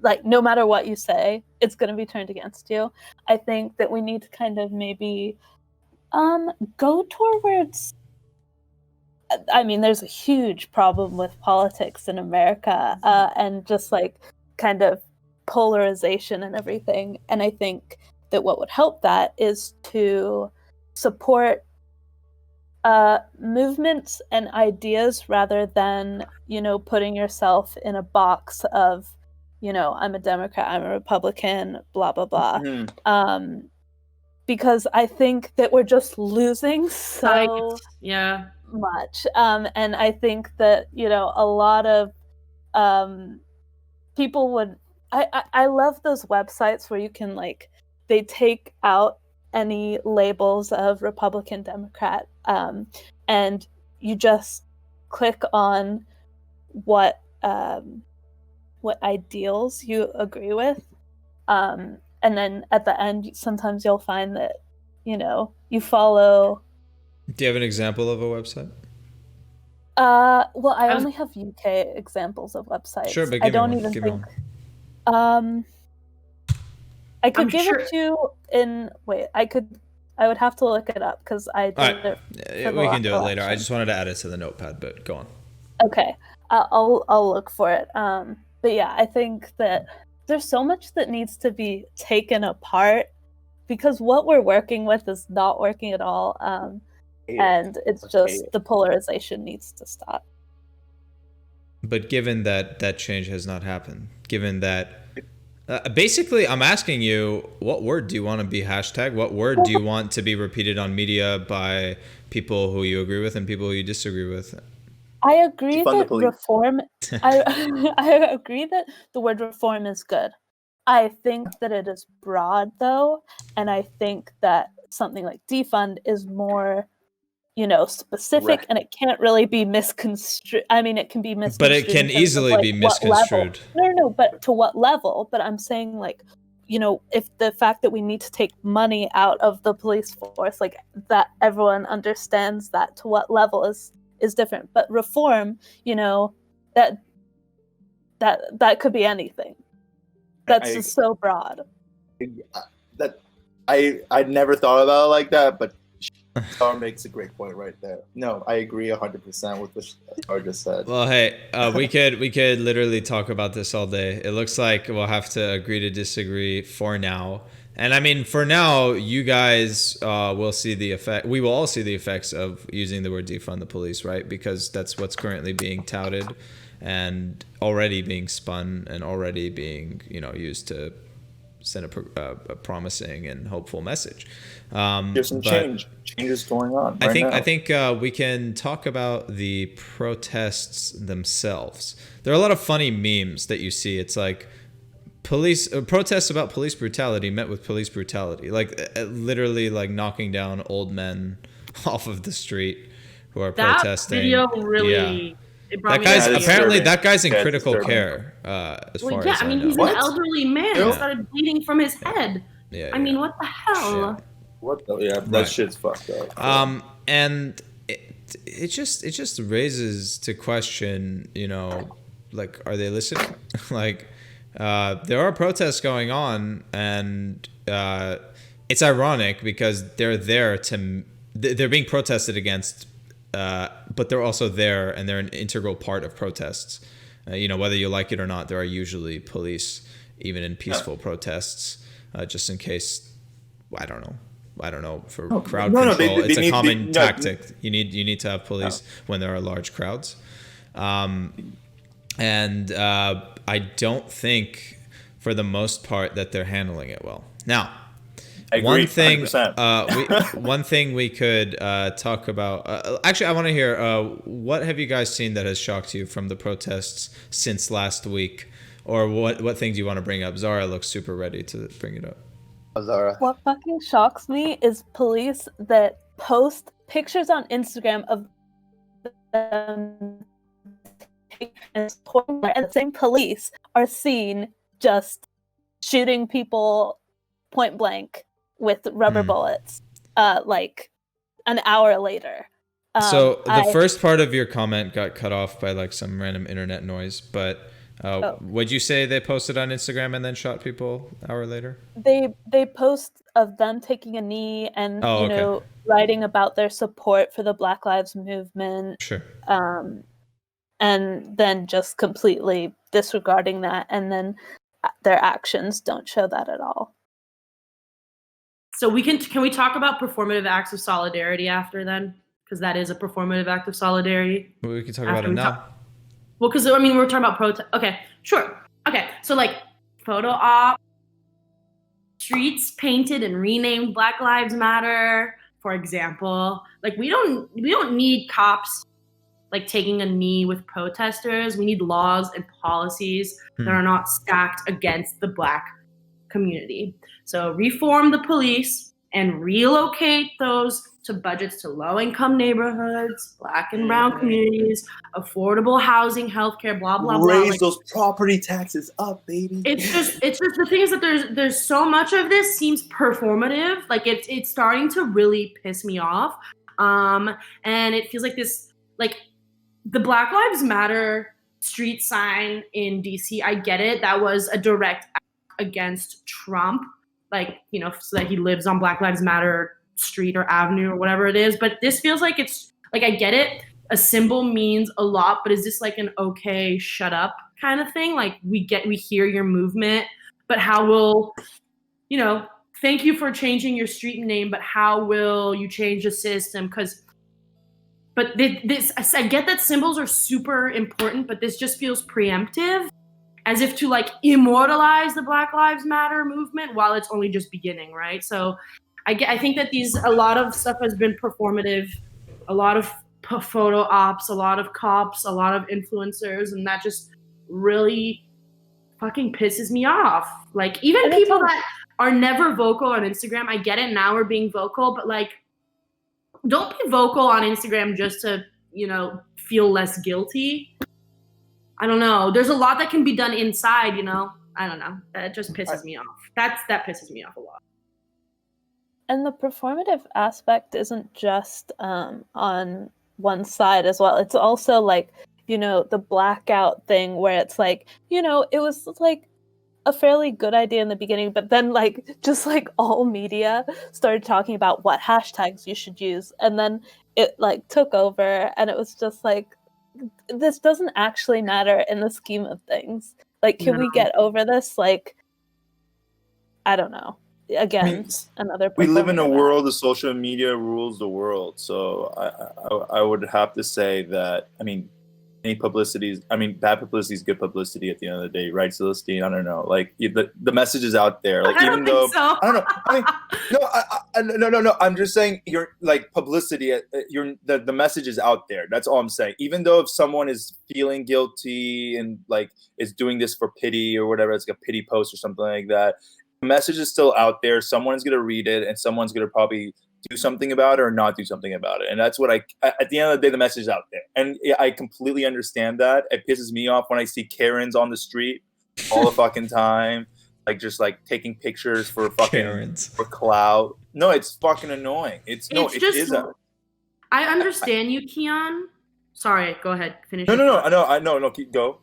like, no matter what you say, it's going to be turned against you. I think that we need to kind of maybe go towards, I mean, there's a huge problem with politics in America, and just like kind of polarization and everything. And I think that what would help that is to support movements and ideas rather than, you know, putting yourself in a box of, you know, I'm a Democrat, I'm a Republican, blah, blah, blah. Mm-hmm. Because I think that we're just losing so much. And I think that, you know, a lot of people would, I love those websites where you can like, they take out any labels of Republican, Democrat, and you just click on what ideals you agree with, and then at the end sometimes you'll find that, you know, you follow. Do you have an example of a website? Well, I I was- only have UK examples of websites. Sure, but I give me don't one. even Give me think. one. I could I'm give sure- it to you in. Wait, I would have to look it up because I did All it right, for the we can last do it later. I election. just wanted to add it to the notepad, but go on. Okay, I'll look for it. But yeah, I think that there's so much that needs to be taken apart because what we're working with is not working at all. And it's just the polarization needs to stop. But given that that change has not happened, given that basically I'm asking you, what word do you want to be hashtag? What word do you want to be repeated on media by people who you agree with and people who you disagree with? I agree Defund the that police. reform. I agree that the word reform is good. I think that it is broad though, and I think that something like defund is more, specific, Correct. and it can't really be misconstrued. I mean, it can be misconstrued. But it can in terms of, easily be what level. misconstrued. No, but to what level? But I'm saying, if the fact that we need to take money out of the police force, like that, everyone understands that to what level is different. But reform, that could be anything. That's just so broad. That I never thought about it like that, but Star makes a great point right there. No, I agree 100% with what Star just said. Well, hey, we could literally talk about this all day. It looks like we'll have to agree to disagree for now. And I mean, for now, you guys will see the effect. We will all see the effects of using the word defund the police, right? Because that's what's currently being touted and already being spun and already being, used to send a promising and hopeful message. There's some changes going on. I think we can talk about the protests themselves. There are a lot of funny memes that you see. It's like protests about police brutality met with police brutality, like literally like knocking down old men off of the street who are protesting. That video really. Yeah. It brought That me guy's to apparently tears. that guy's in Yeah, critical disturbing. care. As Well, far yeah, as I mean, know. he's What? an elderly man. Yeah. He started bleeding from his head. Yeah, I mean, what the hell? Yeah. What the? Yeah, that Right. shit's fucked up. And it just raises to question, like, are they listening? Like, there are protests going on, and it's ironic because they're being protested against, but they're also there, and they're an integral part of protests. Whether you like it or not, there are usually police, even in peaceful protests, just in case. I don't know for crowd control. It's a common tactic. You need to have police when there are large crowds, and I don't think, for the most part, that they're handling it well. Now, I agree, one thing, 100%. one thing we could talk about. Actually, I want to hear what have you guys seen that has shocked you from the protests since last week, or what things you want to bring up? Zara looks super ready to bring it up. Zara. What fucking shocks me is police that post pictures on Instagram of them and the same police are seen just shooting people point blank with rubber bullets, like an hour later. So the first part of your comment got cut off by like some random internet noise, but would you say they posted on Instagram and then shot people an hour later? They post of them taking a knee and writing about their support for the Black Lives Movement. Sure. And then just completely disregarding that, and then their actions don't show that at all. So can we talk about performative acts of solidarity after then? Because that is a performative act of solidarity. Well, we can talk about it now. Well, because I mean, we're talking about protest. Okay, sure. Okay, so like photo op, streets painted and renamed Black Lives Matter, for example. Like we don't need cops like taking a knee with protesters. We need laws and policies that are not stacked against the Black community. So reform the police and relocate those to budgets to low-income neighborhoods, Black and brown communities, affordable housing, healthcare, blah blah blah. Raise those property taxes up, baby. It's just the thing is that there's so much of this seems performative. Like it's starting to really piss me off, and it feels like this like the Black Lives Matter street sign in DC, I get it. That was a direct act against Trump, like, you know, so that he lives on Black Lives Matter street or avenue or whatever it is. But this feels like it's like, I get it. A symbol means a lot, but is this like an okay, shut up kind of thing? Like we hear your movement, but how will, you know, thank you for changing your street name, but how will you change the system? But this, I get that symbols are super important, but this just feels preemptive, as if to like immortalize the Black Lives Matter movement while it's only just beginning, right? So I think that a lot of stuff has been performative, a lot of photo ops, a lot of cops, a lot of influencers, and that just really fucking pisses me off. Like even people that are never vocal on Instagram, I get it, now we're being vocal, but like, don't be vocal on Instagram just to, you know, feel less guilty. I don't know. There's a lot that can be done inside, you know. I don't know. That just pisses me off. That pisses me off a lot. And the performative aspect isn't just on one side as well. It's also like, you know, the blackout thing where it's like, you know, it was like a fairly good idea in the beginning, but then like just like all media started talking about what hashtags you should use, and then it like took over, and it was just like, this doesn't actually matter in the scheme of things. Like, can we get over this? Like, I don't know. Again, another. We live in a world of social media rules the world, so I would have to say that, I mean, bad publicity is good publicity at the end of the day, right, Celestine? I don't know. Like the message is out there. Like even though I don't know. I mean, no. I'm just saying you're like publicity. The message is out there. That's all I'm saying. Even though if someone is feeling guilty and like is doing this for pity or whatever, it's like a pity post or something like that. The message is still out there. Someone's gonna read it, and someone's gonna probably do something about it or not do something about it. And that's what at the end of the day, the message is out there. And I completely understand that. It pisses me off when I see Karens on the street all the fucking time, like just like taking pictures for fucking Karens. For clout. No, it's fucking annoying. It is. I understand you, Keon. Sorry, go ahead. Finish. No, keep go.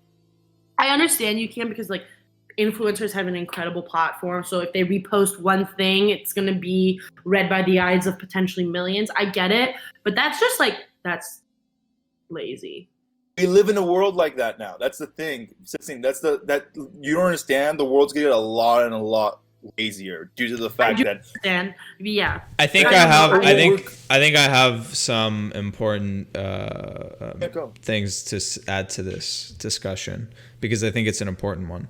I understand you, Keon, because like influencers have an incredible platform, so if they repost one thing, it's going to be read by the eyes of potentially millions. I get it, but that's just like, that's lazy. We live in a world like that now. That's the thing. That you don't understand. The world's getting a lot lazier due to the fact that. Yeah. I think I have some important things to add to this discussion, because I think it's an important one.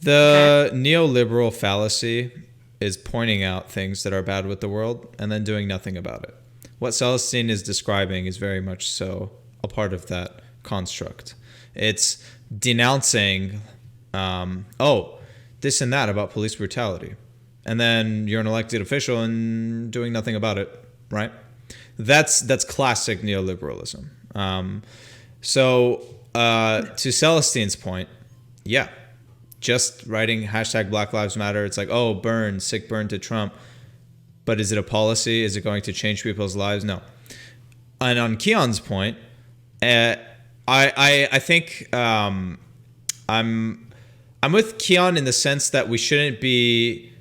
The neoliberal fallacy is pointing out things that are bad with the world and then doing nothing about it. What Celestine is describing is very much so a part of that construct. It's denouncing, this and that about police brutality. And then you're an elected official and doing nothing about it, right? That's classic neoliberalism. So to Celestine's point, yeah. Just writing hashtag Black Lives Matter, it's like, oh, sick burn to Trump. But is it a policy? Is it going to change people's lives? No. And on Keon's point, I think I'm with Keon in the sense that we shouldn't be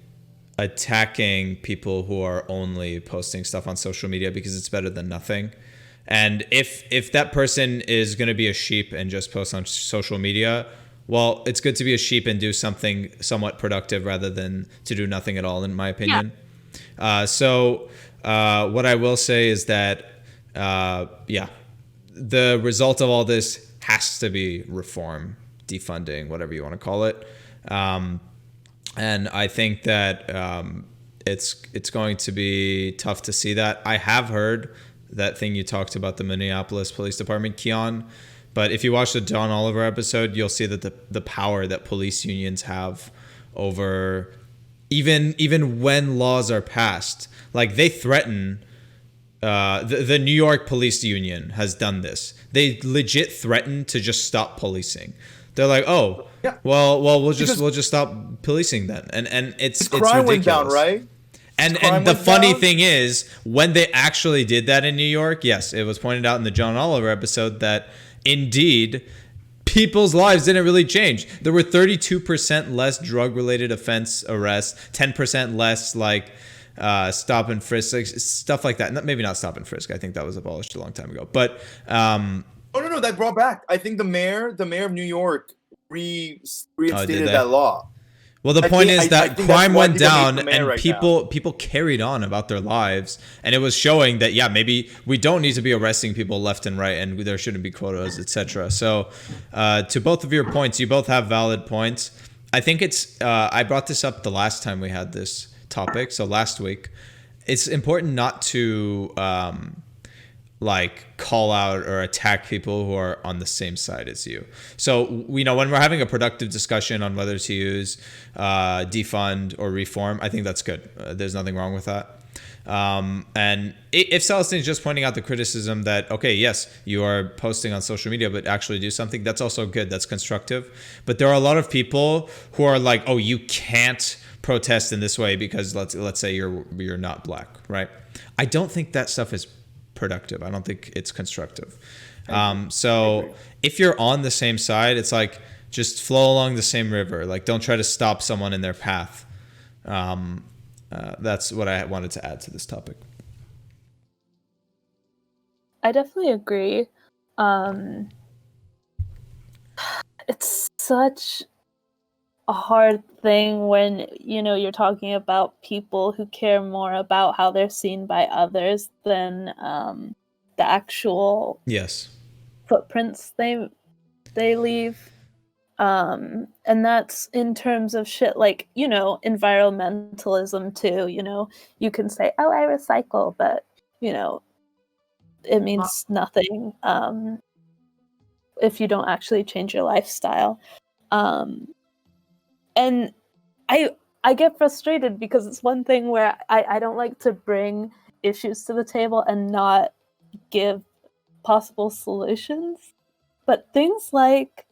attacking people who are only posting stuff on social media, because it's better than nothing. And if that person is going to be a sheep and just post on social media, well, it's good to be a sheep and do something somewhat productive rather than to do nothing at all, in my opinion. Yeah. So what I will say is that, the result of all this has to be reform, defunding, whatever you want to call it. And I think that it's going to be tough to see that. I have heard that thing you talked about, the Minneapolis Police Department, Keon. But if you watch the John Oliver episode, you'll see that the power that police unions have over even when laws are passed. Like they threaten, the New York Police Union has done this. They legit threaten to just stop policing. They're like, oh, yeah. well, we'll just stop policing then. And it's crime ridiculous. Went down, right? And the funny thing is, when they actually did that in New York, yes, it was pointed out in the John Oliver episode that indeed, people's lives didn't really change. There were 32% less drug-related offense arrests, 10% less like stop and frisk, like, stuff like that. Maybe not stop and frisk. I think that was abolished a long time ago. But Oh no, that brought back. I think the mayor of New York reinstated they? that law. well, the point is that crime went down and right people carried on about their lives, and it was showing that maybe we don't need to be arresting people left and right, and there shouldn't be quotas, etc. So to both of your points, you both have valid points. I think it's I brought this up the last time we had this topic, so last week. It's important not to like call out or attack people who are on the same side as you. So, you know, when we're having a productive discussion on whether to use defund or reform, I think that's good. There's nothing wrong with that. And if Celestine's just pointing out the criticism that, okay, yes, you are posting on social media, but actually do something, that's also good. That's constructive. But there are a lot of people who are like, oh, you can't protest in this way because let's say you're not black, right? I don't think that stuff is productive. I don't think it's constructive. So if you're on the same side, it's like just flow along the same river. Like don't try to stop someone in their path. That's what I wanted to add to this topic. I definitely agree. It's such a hard thing when, you know, you're talking about people who care more about how they're seen by others than the actual footprints they leave. And that's in terms of shit like, you know, environmentalism too. You know, you can say, oh, I recycle, but, you know, it means nothing if you don't actually change your lifestyle. And I get frustrated because it's one thing where I don't like to bring issues to the table and not give possible solutions. But things like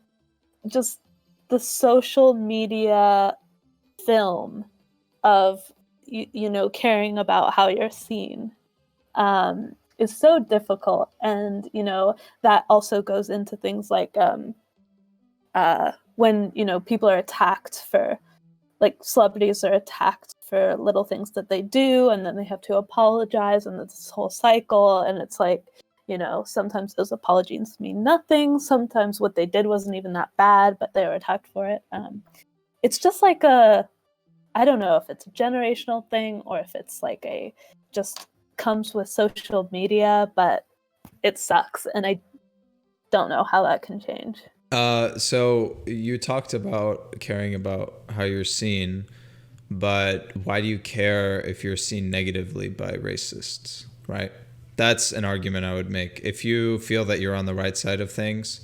just the social media film of, you know, caring about how you're seen is so difficult. And, you know, that also goes into things like when, you know, people are attacked for, like, celebrities are attacked for little things that they do, and then they have to apologize, and it's this whole cycle, and it's like, you know, sometimes those apologies mean nothing, sometimes what they did wasn't even that bad, but they were attacked for it. It's just like I don't know if it's a generational thing, or if it's like just comes with social media, but it sucks, and I don't know how that can change. So you talked about caring about how you're seen, but why do you care if you're seen negatively by racists, right? That's an argument I would make. If you feel that you're on the right side of things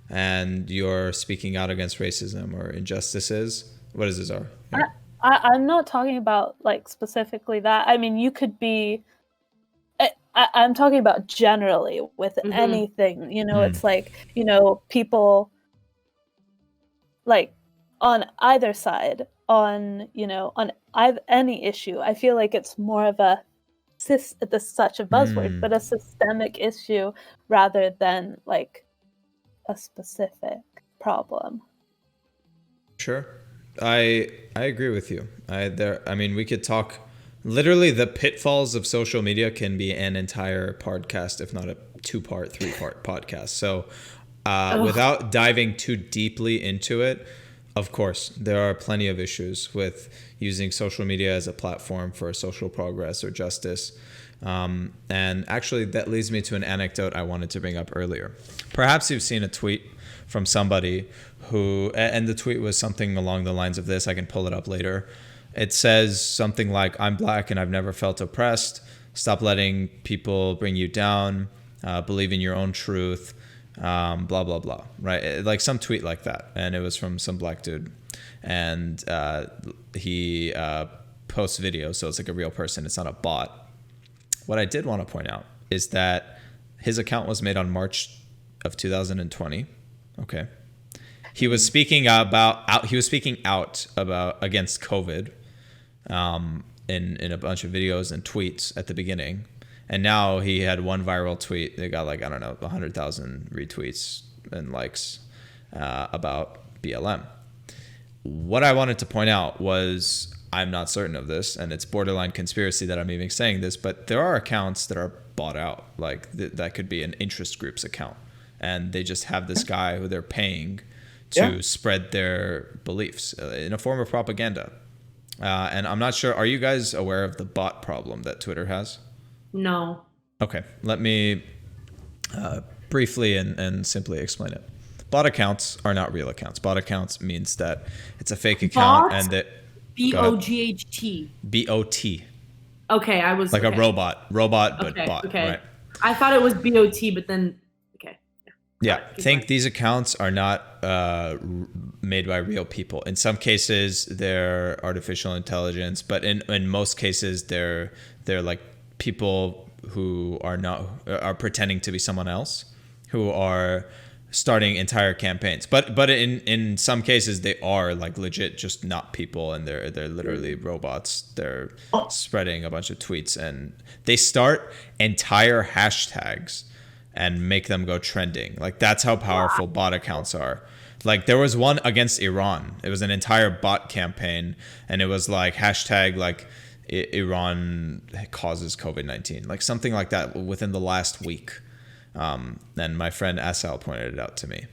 and you're speaking out against racism or injustices, what is this, Zara? Yeah. I'm not talking about like specifically that. I mean, you could be. I'm talking about generally with anything. You know, it's like, you know, people like on either side, on, you know, on any issue. I feel like it's more of a such a buzzword, but a systemic issue rather than like a specific problem. Sure. I agree with you. I mean, we could talk. Literally, the pitfalls of social media can be an entire podcast, if not a 2-part, 3-part podcast. So, without diving too deeply into it, of course, there are plenty of issues with using social media as a platform for social progress or justice. And actually, that leads me to an anecdote I wanted to bring up earlier. Perhaps you've seen a tweet from somebody who, and the tweet was something along the lines of this. I can pull it up later. It says something like, I'm black and I've never felt oppressed. Stop letting people bring you down. Believe in your own truth. Blah, blah, blah. Right? Like some tweet like that. And it was from some black dude. And he posts videos. So it's like a real person. It's not a bot. What I did want to point out is that his account was made on March of 2020. Okay. He was speaking out about against COVID in a bunch of videos and tweets at the beginning. And now he had one viral tweet. They got like, I don't know, 100,000 retweets and likes about BLM. What I wanted to point out was, I'm not certain of this, and it's borderline conspiracy that I'm even saying this, but there are accounts that are bought out. Like that could be an interest group's account, and they just have this guy who they're paying to spread their beliefs in a form of propaganda. And I'm not sure, are you guys aware of the bot problem that Twitter has? No. Okay, let me briefly and simply explain it. Bot accounts are not real accounts. Bot accounts means that it's a fake account Bots? and that BOGHT. BOT. Okay, I was Like a robot but okay, bot. Okay. Right? I thought it was BOT, but then okay. Yeah, Keep think going. these accounts are not made by real people. In some cases, they're artificial intelligence, but in most cases, they're like people who are pretending to be someone else, who are starting entire campaigns. But in some cases, they are like legit, just not people, and they're literally robots. They're spreading a bunch of tweets, and they start entire hashtags and make them go trending. Like that's how powerful bot accounts are. Like there was one against Iran. It was an entire bot campaign, and it was like hashtag like Iran causes COVID-19, like something like that within the last week. And my friend Asal pointed it out to me.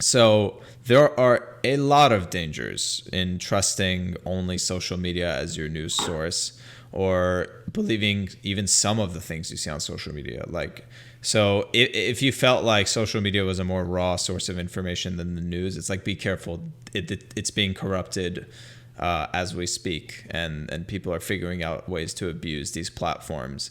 So there are a lot of dangers in trusting only social media as your news source, or believing even some of the things you see on social media. Like, so if you felt like social media was a more raw source of information than the news, it's like, be careful. It's being corrupted as we speak, and people are figuring out ways to abuse these platforms.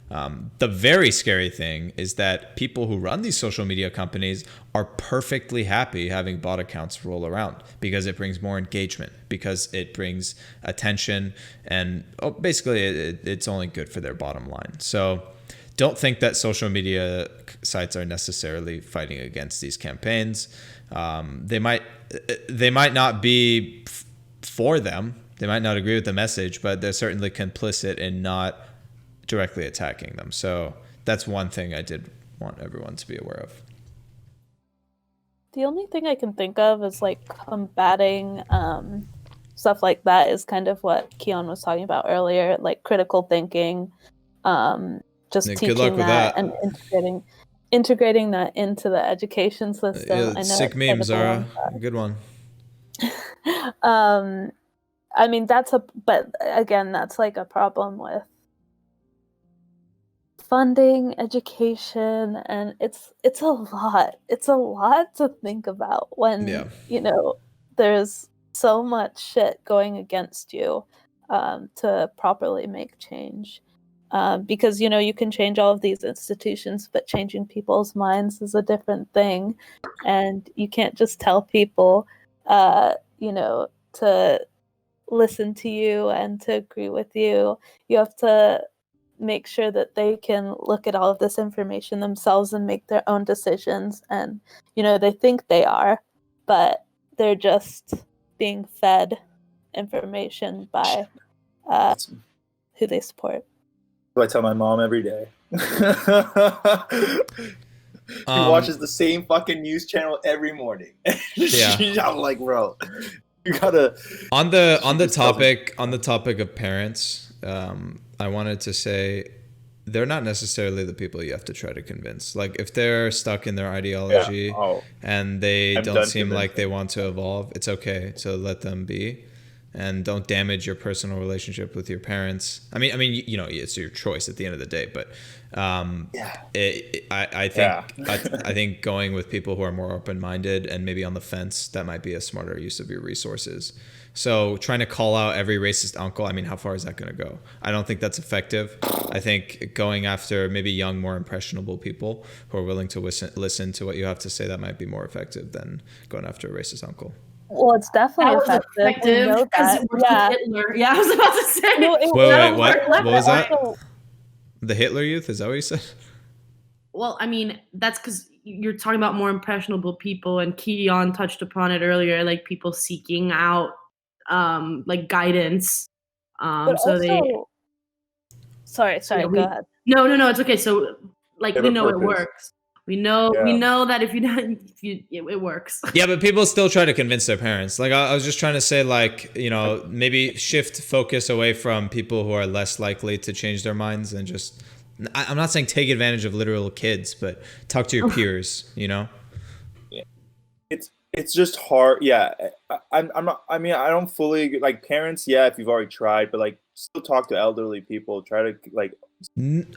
The very scary thing is that people who run these social media companies are perfectly happy having bot accounts roll around, because it brings more engagement, because it brings attention, and basically it's only good for their bottom line. So don't think that social media sites are necessarily fighting against these campaigns. They might not be for them. They might not agree with the message, but they're certainly complicit in not directly attacking them. So that's one thing I did want everyone to be aware of. The only thing I can think of is like combating stuff like that is kind of what Keon was talking about earlier, like critical thinking, just Yeah, teaching good luck with that. and integrating that into the education system. I know Sick it's kind memes of are a good one. I mean, but again, that's like a problem with funding education, and it's a lot to think about when there's so much shit going against you to properly make change, because you can change all of these institutions, but changing people's minds is a different thing, and you can't just tell people to listen to you and to agree with you. You have to make sure that they can look at all of this information themselves and make their own decisions. And, they think they are, but they're just being fed information by who they support. I tell my mom every day. She watches the same fucking news channel every morning. I'm like, bro, you gotta. On the topic of parents, I wanted to say they're not necessarily the people you have to try to convince. Like if they're stuck in their ideology and they don't seem like they want to evolve, it's okay to let them be, and don't damage your personal relationship with your parents. I mean, it's your choice at the end of the day, but I think going with people who are more open-minded and maybe on the fence, that might be a smarter use of your resources. So trying to call out every racist uncle, I mean, how far is that going to go? I don't think that's effective. I think going after maybe young, more impressionable people who are willing to listen to what you have to say, that might be more effective than going after a racist uncle. Well, it's definitely effective because it worked with Hitler. Yeah, I was about to say. Wait, what was that? The Hitler Youth? Is that what you said? Well, I mean, that's because you're talking about more impressionable people, and Keon touched upon it earlier, like people seeking out like guidance. But so also, sorry, go ahead. No, it's okay. So like we know it works. We know Yeah. that if you don't, it works. Yeah, but people still try to convince their parents. Like I was just trying to say, like, you know, maybe shift focus away from people who are less likely to change their minds and just. I'm not saying take advantage of literal kids, but talk to your peers. You know. It's just hard. Yeah, I'm not. I mean, I don't fully like parents. Yeah, if you've already tried, but like still talk to elderly people. Try to like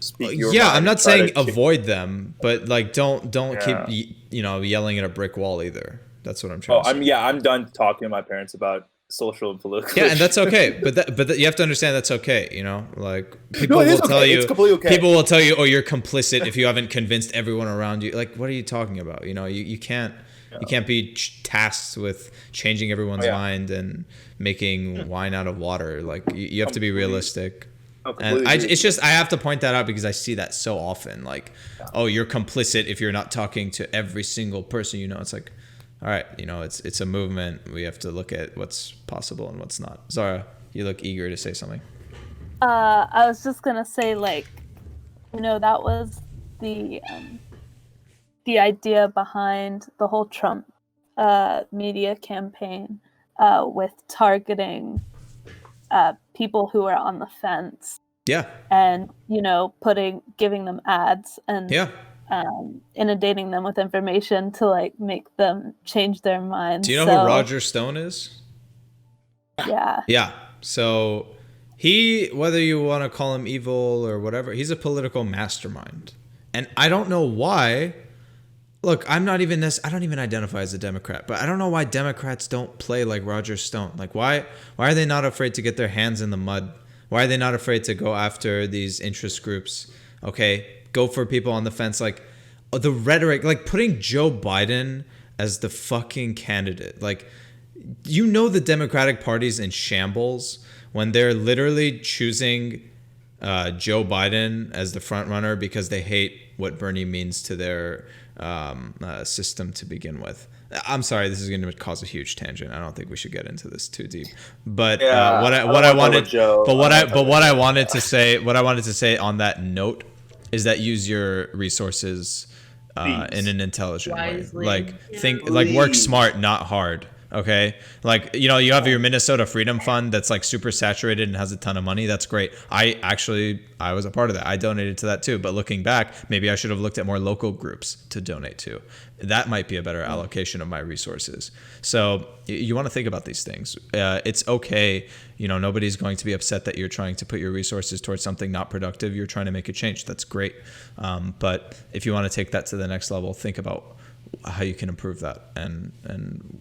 speak your Yeah, mind, I'm not try saying to avoid them, but like don't Yeah. keep you know yelling at a brick wall either. That's what I'm trying Oh, to say. I'm done talking to my parents about social and political. Yeah, and that's issues. okay. But you have to understand that's okay. You know, like people No, it is will tell okay. you, It's completely okay. people will tell you, oh, you're complicit if you haven't convinced everyone around you. Like, what are you talking about? You know, you can't. You can't be tasked with changing everyone's Yeah. mind and making wine out of water. Like you have to be realistic. And completely agree. it's just I have to point that out because I see that so often. Like, oh, you're complicit if you're not talking to every single person you know. It's like, all right, you know, it's a movement. We have to look at what's possible and what's not. Zara, you look eager to say something. I was just gonna say, like, you know, that was the idea behind the whole Trump media campaign with targeting people who are on the fence Yeah, and, you know, giving them ads and yeah. inundating them with information to like make them change their minds. Do you know who Roger Stone is? Yeah. Yeah. So he, whether you want to call him evil or whatever, he's a political mastermind. And I don't know why. Look, I don't even identify as a Democrat, but I don't know why Democrats don't play like Roger Stone. Like why are they not afraid to get their hands in the mud? Why are they not afraid to go after these interest groups? Okay, go for people on the fence. Like the rhetoric, like putting Joe Biden as the fucking candidate. Like, you know, the Democratic Party's in shambles when they're literally choosing Joe Biden as the front runner because they hate what Bernie means to their system to begin with. I'm sorry, this is going to cause a huge tangent. I don't think we should get into this too deep. But what I wanted to say on that note is that use your resources in an intelligent Wisely. way. Like think, like work smart, not hard. Okay, like, you know, you have your Minnesota Freedom Fund that's like super saturated and has a ton of money. That's great. I was a part of that. I donated to that too. But looking back, maybe I should have looked at more local groups to donate to. That might be a better allocation of my resources. So you want to think about these things. It's okay. You know, nobody's going to be upset that you're trying to put your resources towards something not productive. You're trying to make a change. That's great. But if you want to take that to the next level, think about how you can improve that and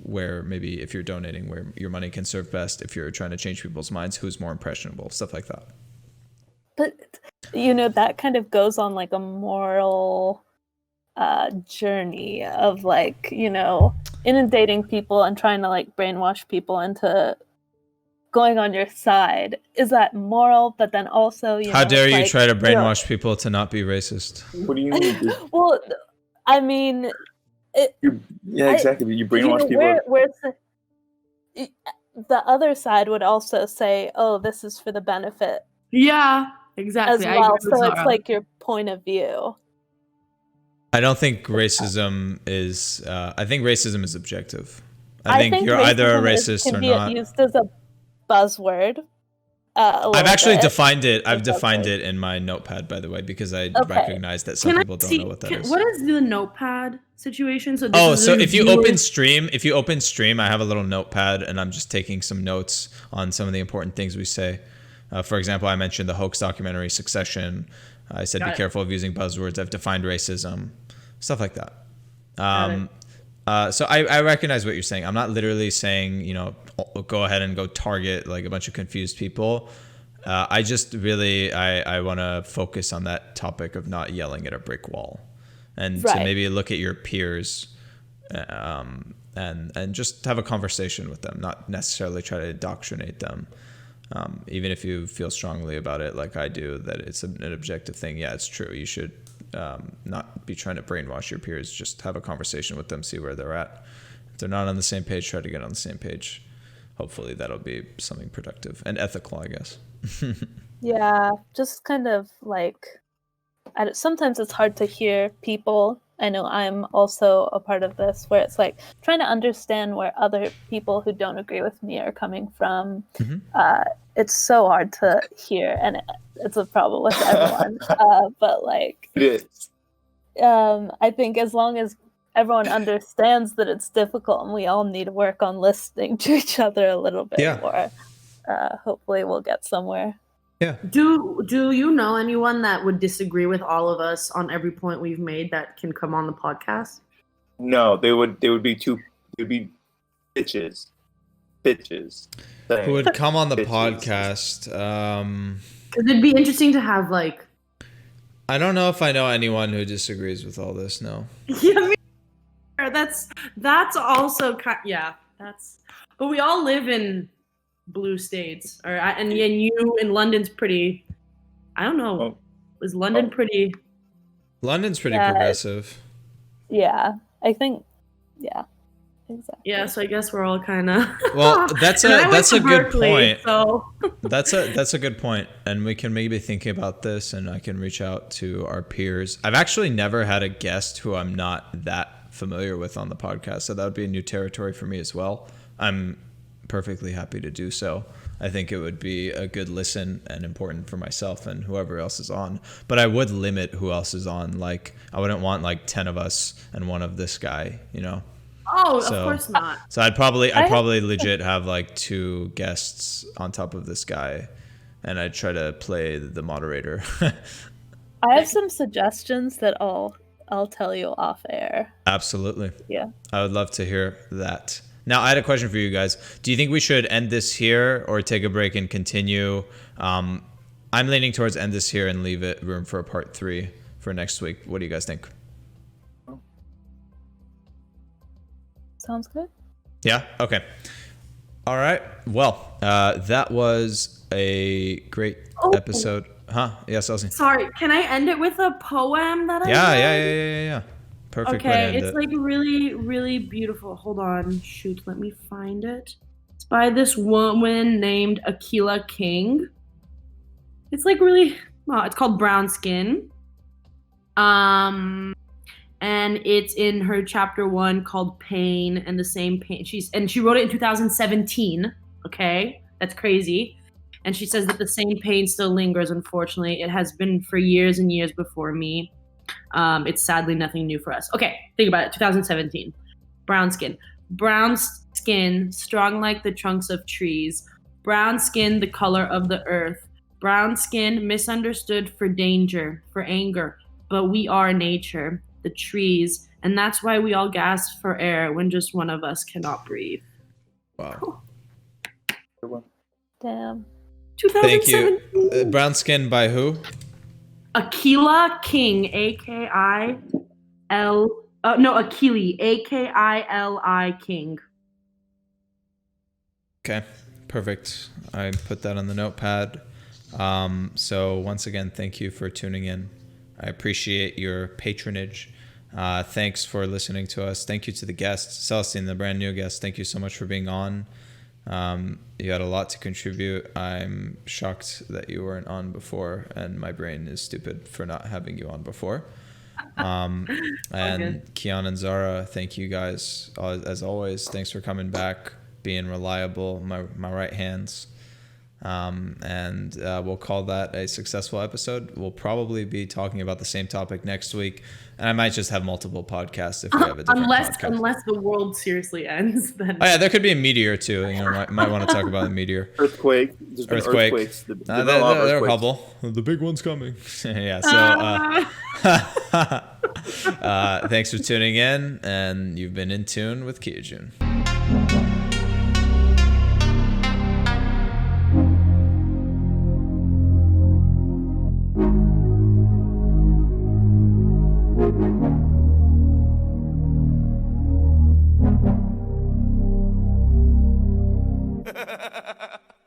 where maybe if you're donating where your money can serve best, if you're trying to change people's minds, who's more impressionable, stuff like that. But, you know, that kind of goes on like a moral journey of like, you know, inundating people and trying to like brainwash people into going on your side. Is that moral? But then also, you know, how dare you like, try to brainwash people to not be racist? What do you mean? well, I mean, Yeah, exactly. You brainwash people. The other side would also say, "Oh, this is for the benefit." Yeah, exactly. As well, I agree with so it's Zara. like your point of view. I don't think racism is. I think racism is objective. I think you're either a racist or not. Can be used as a buzzword. I've actually defined it. I've defined it in my notepad, by the way, because I recognize that some people don't know what that is. What is the notepad situation? So if you open Stream, I have a little notepad, and I'm just taking some notes on some of the important things we say. For example, I mentioned the hoax documentary Succession. I said be careful of using buzzwords. I've defined racism, stuff like that. So I recognize what you're saying. I'm not literally saying, you know, go ahead and go target like a bunch of confused people. I just really, I want to focus on that topic of not yelling at a brick wall and to maybe look at your peers and just have a conversation with them, not necessarily try to indoctrinate them. Even if you feel strongly about it, like I do, that it's an objective thing. Yeah, it's true. You should not be trying to brainwash your peers. Just have a conversation with them, see where they're at. If they're not on the same page, try to get on the same page. Hopefully that'll be something productive and ethical, I guess. Yeah, just kind of like, sometimes it's hard to hear people I know I'm also a part of this, where it's like trying to understand where other people who don't agree with me are coming from. It's so hard to hear, and it's a problem with everyone. But like, It is. I think as long as everyone understands that it's difficult and we all need to work on listening to each other a little bit more, hopefully we'll get somewhere. Yeah. Do you know anyone that would disagree with all of us on every point we've made that can come on the podcast? No, they would be bitches. Who would come on the Bitches. podcast? Because it'd be interesting to have like. I don't know if I know anyone who disagrees with all this. No. Yeah, that's also that's. But we all live in blue states, and you in London's pretty. I don't know. Oh. Is London pretty? London's pretty progressive. Yeah, I think. Yeah, exactly. Yeah, so I guess we're all kind of. Well, that's a good point. So. That's a good point, and we can maybe think about this, and I can reach out to our peers. I've actually never had a guest who I'm not that familiar with on the podcast, so that would be a new territory for me as well. I'm perfectly happy to do so. I think it would be a good listen and important for myself and whoever else is on. But I would limit who else is on. Like, I wouldn't want like 10 of us and one of this guy, you know? Oh, of course not. So I'd probably legit have like 2 guests on top of this guy, and I'd try to play the moderator. I have some suggestions that I'll tell you off air. Absolutely. Yeah. I would love to hear that. Now, I had a question for you guys. Do you think we should end this here or take a break and continue? I'm leaning towards end this here and leave it room for a part 3 for next week. What do you guys think? Sounds good. Yeah? Okay. All right. Well, that was a great episode. Huh? Yes, Elsie. Sorry, can I end it with a poem that I read? Yeah. Perfect way to Okay, end it's it. like really, really beautiful. Hold on. Shoot, let me find it. It's by this woman named Akila King. It's like really, it's called Brown Skin. And it's in her chapter 1 called Pain, and the same pain. She wrote it in 2017. Okay, that's crazy. And she says that the same pain still lingers. Unfortunately, it has been for years and years before me. It's sadly nothing new for us. Okay, think about it. 2017. Brown skin. Brown skin, strong like the trunks of trees. Brown skin, the color of the earth. Brown skin, misunderstood for danger, for anger. But we are nature, the trees. And that's why we all gasp for air when just one of us cannot breathe. Wow. Damn. 2017. Thank you. Brown skin by who? Akila King, Akili, Akili King. Okay, perfect. I put that on the notepad. So once again, thank you for tuning in. I appreciate your patronage. Thanks for listening to us. Thank you to the guests. Celestine, the brand new guest, thank you so much for being on. You had a lot to contribute. I'm shocked that you weren't on before, and my brain is stupid for not having you on before. And Kian and Zara, thank you guys as always. Thanks for coming back, being reliable, my right hands. And we'll call that a successful episode. We'll probably be talking about the same topic next week, and I might just have multiple podcasts if we have a different podcast. Unless the world seriously ends, then. Oh yeah, there could be a meteor too. You know, might want to talk about a meteor. Earthquake. There's been Earthquake. earthquakes. There are a couple. The big one's coming. Yeah. So thanks for tuning in, and you've been in tune with Joon. Ha ha ha!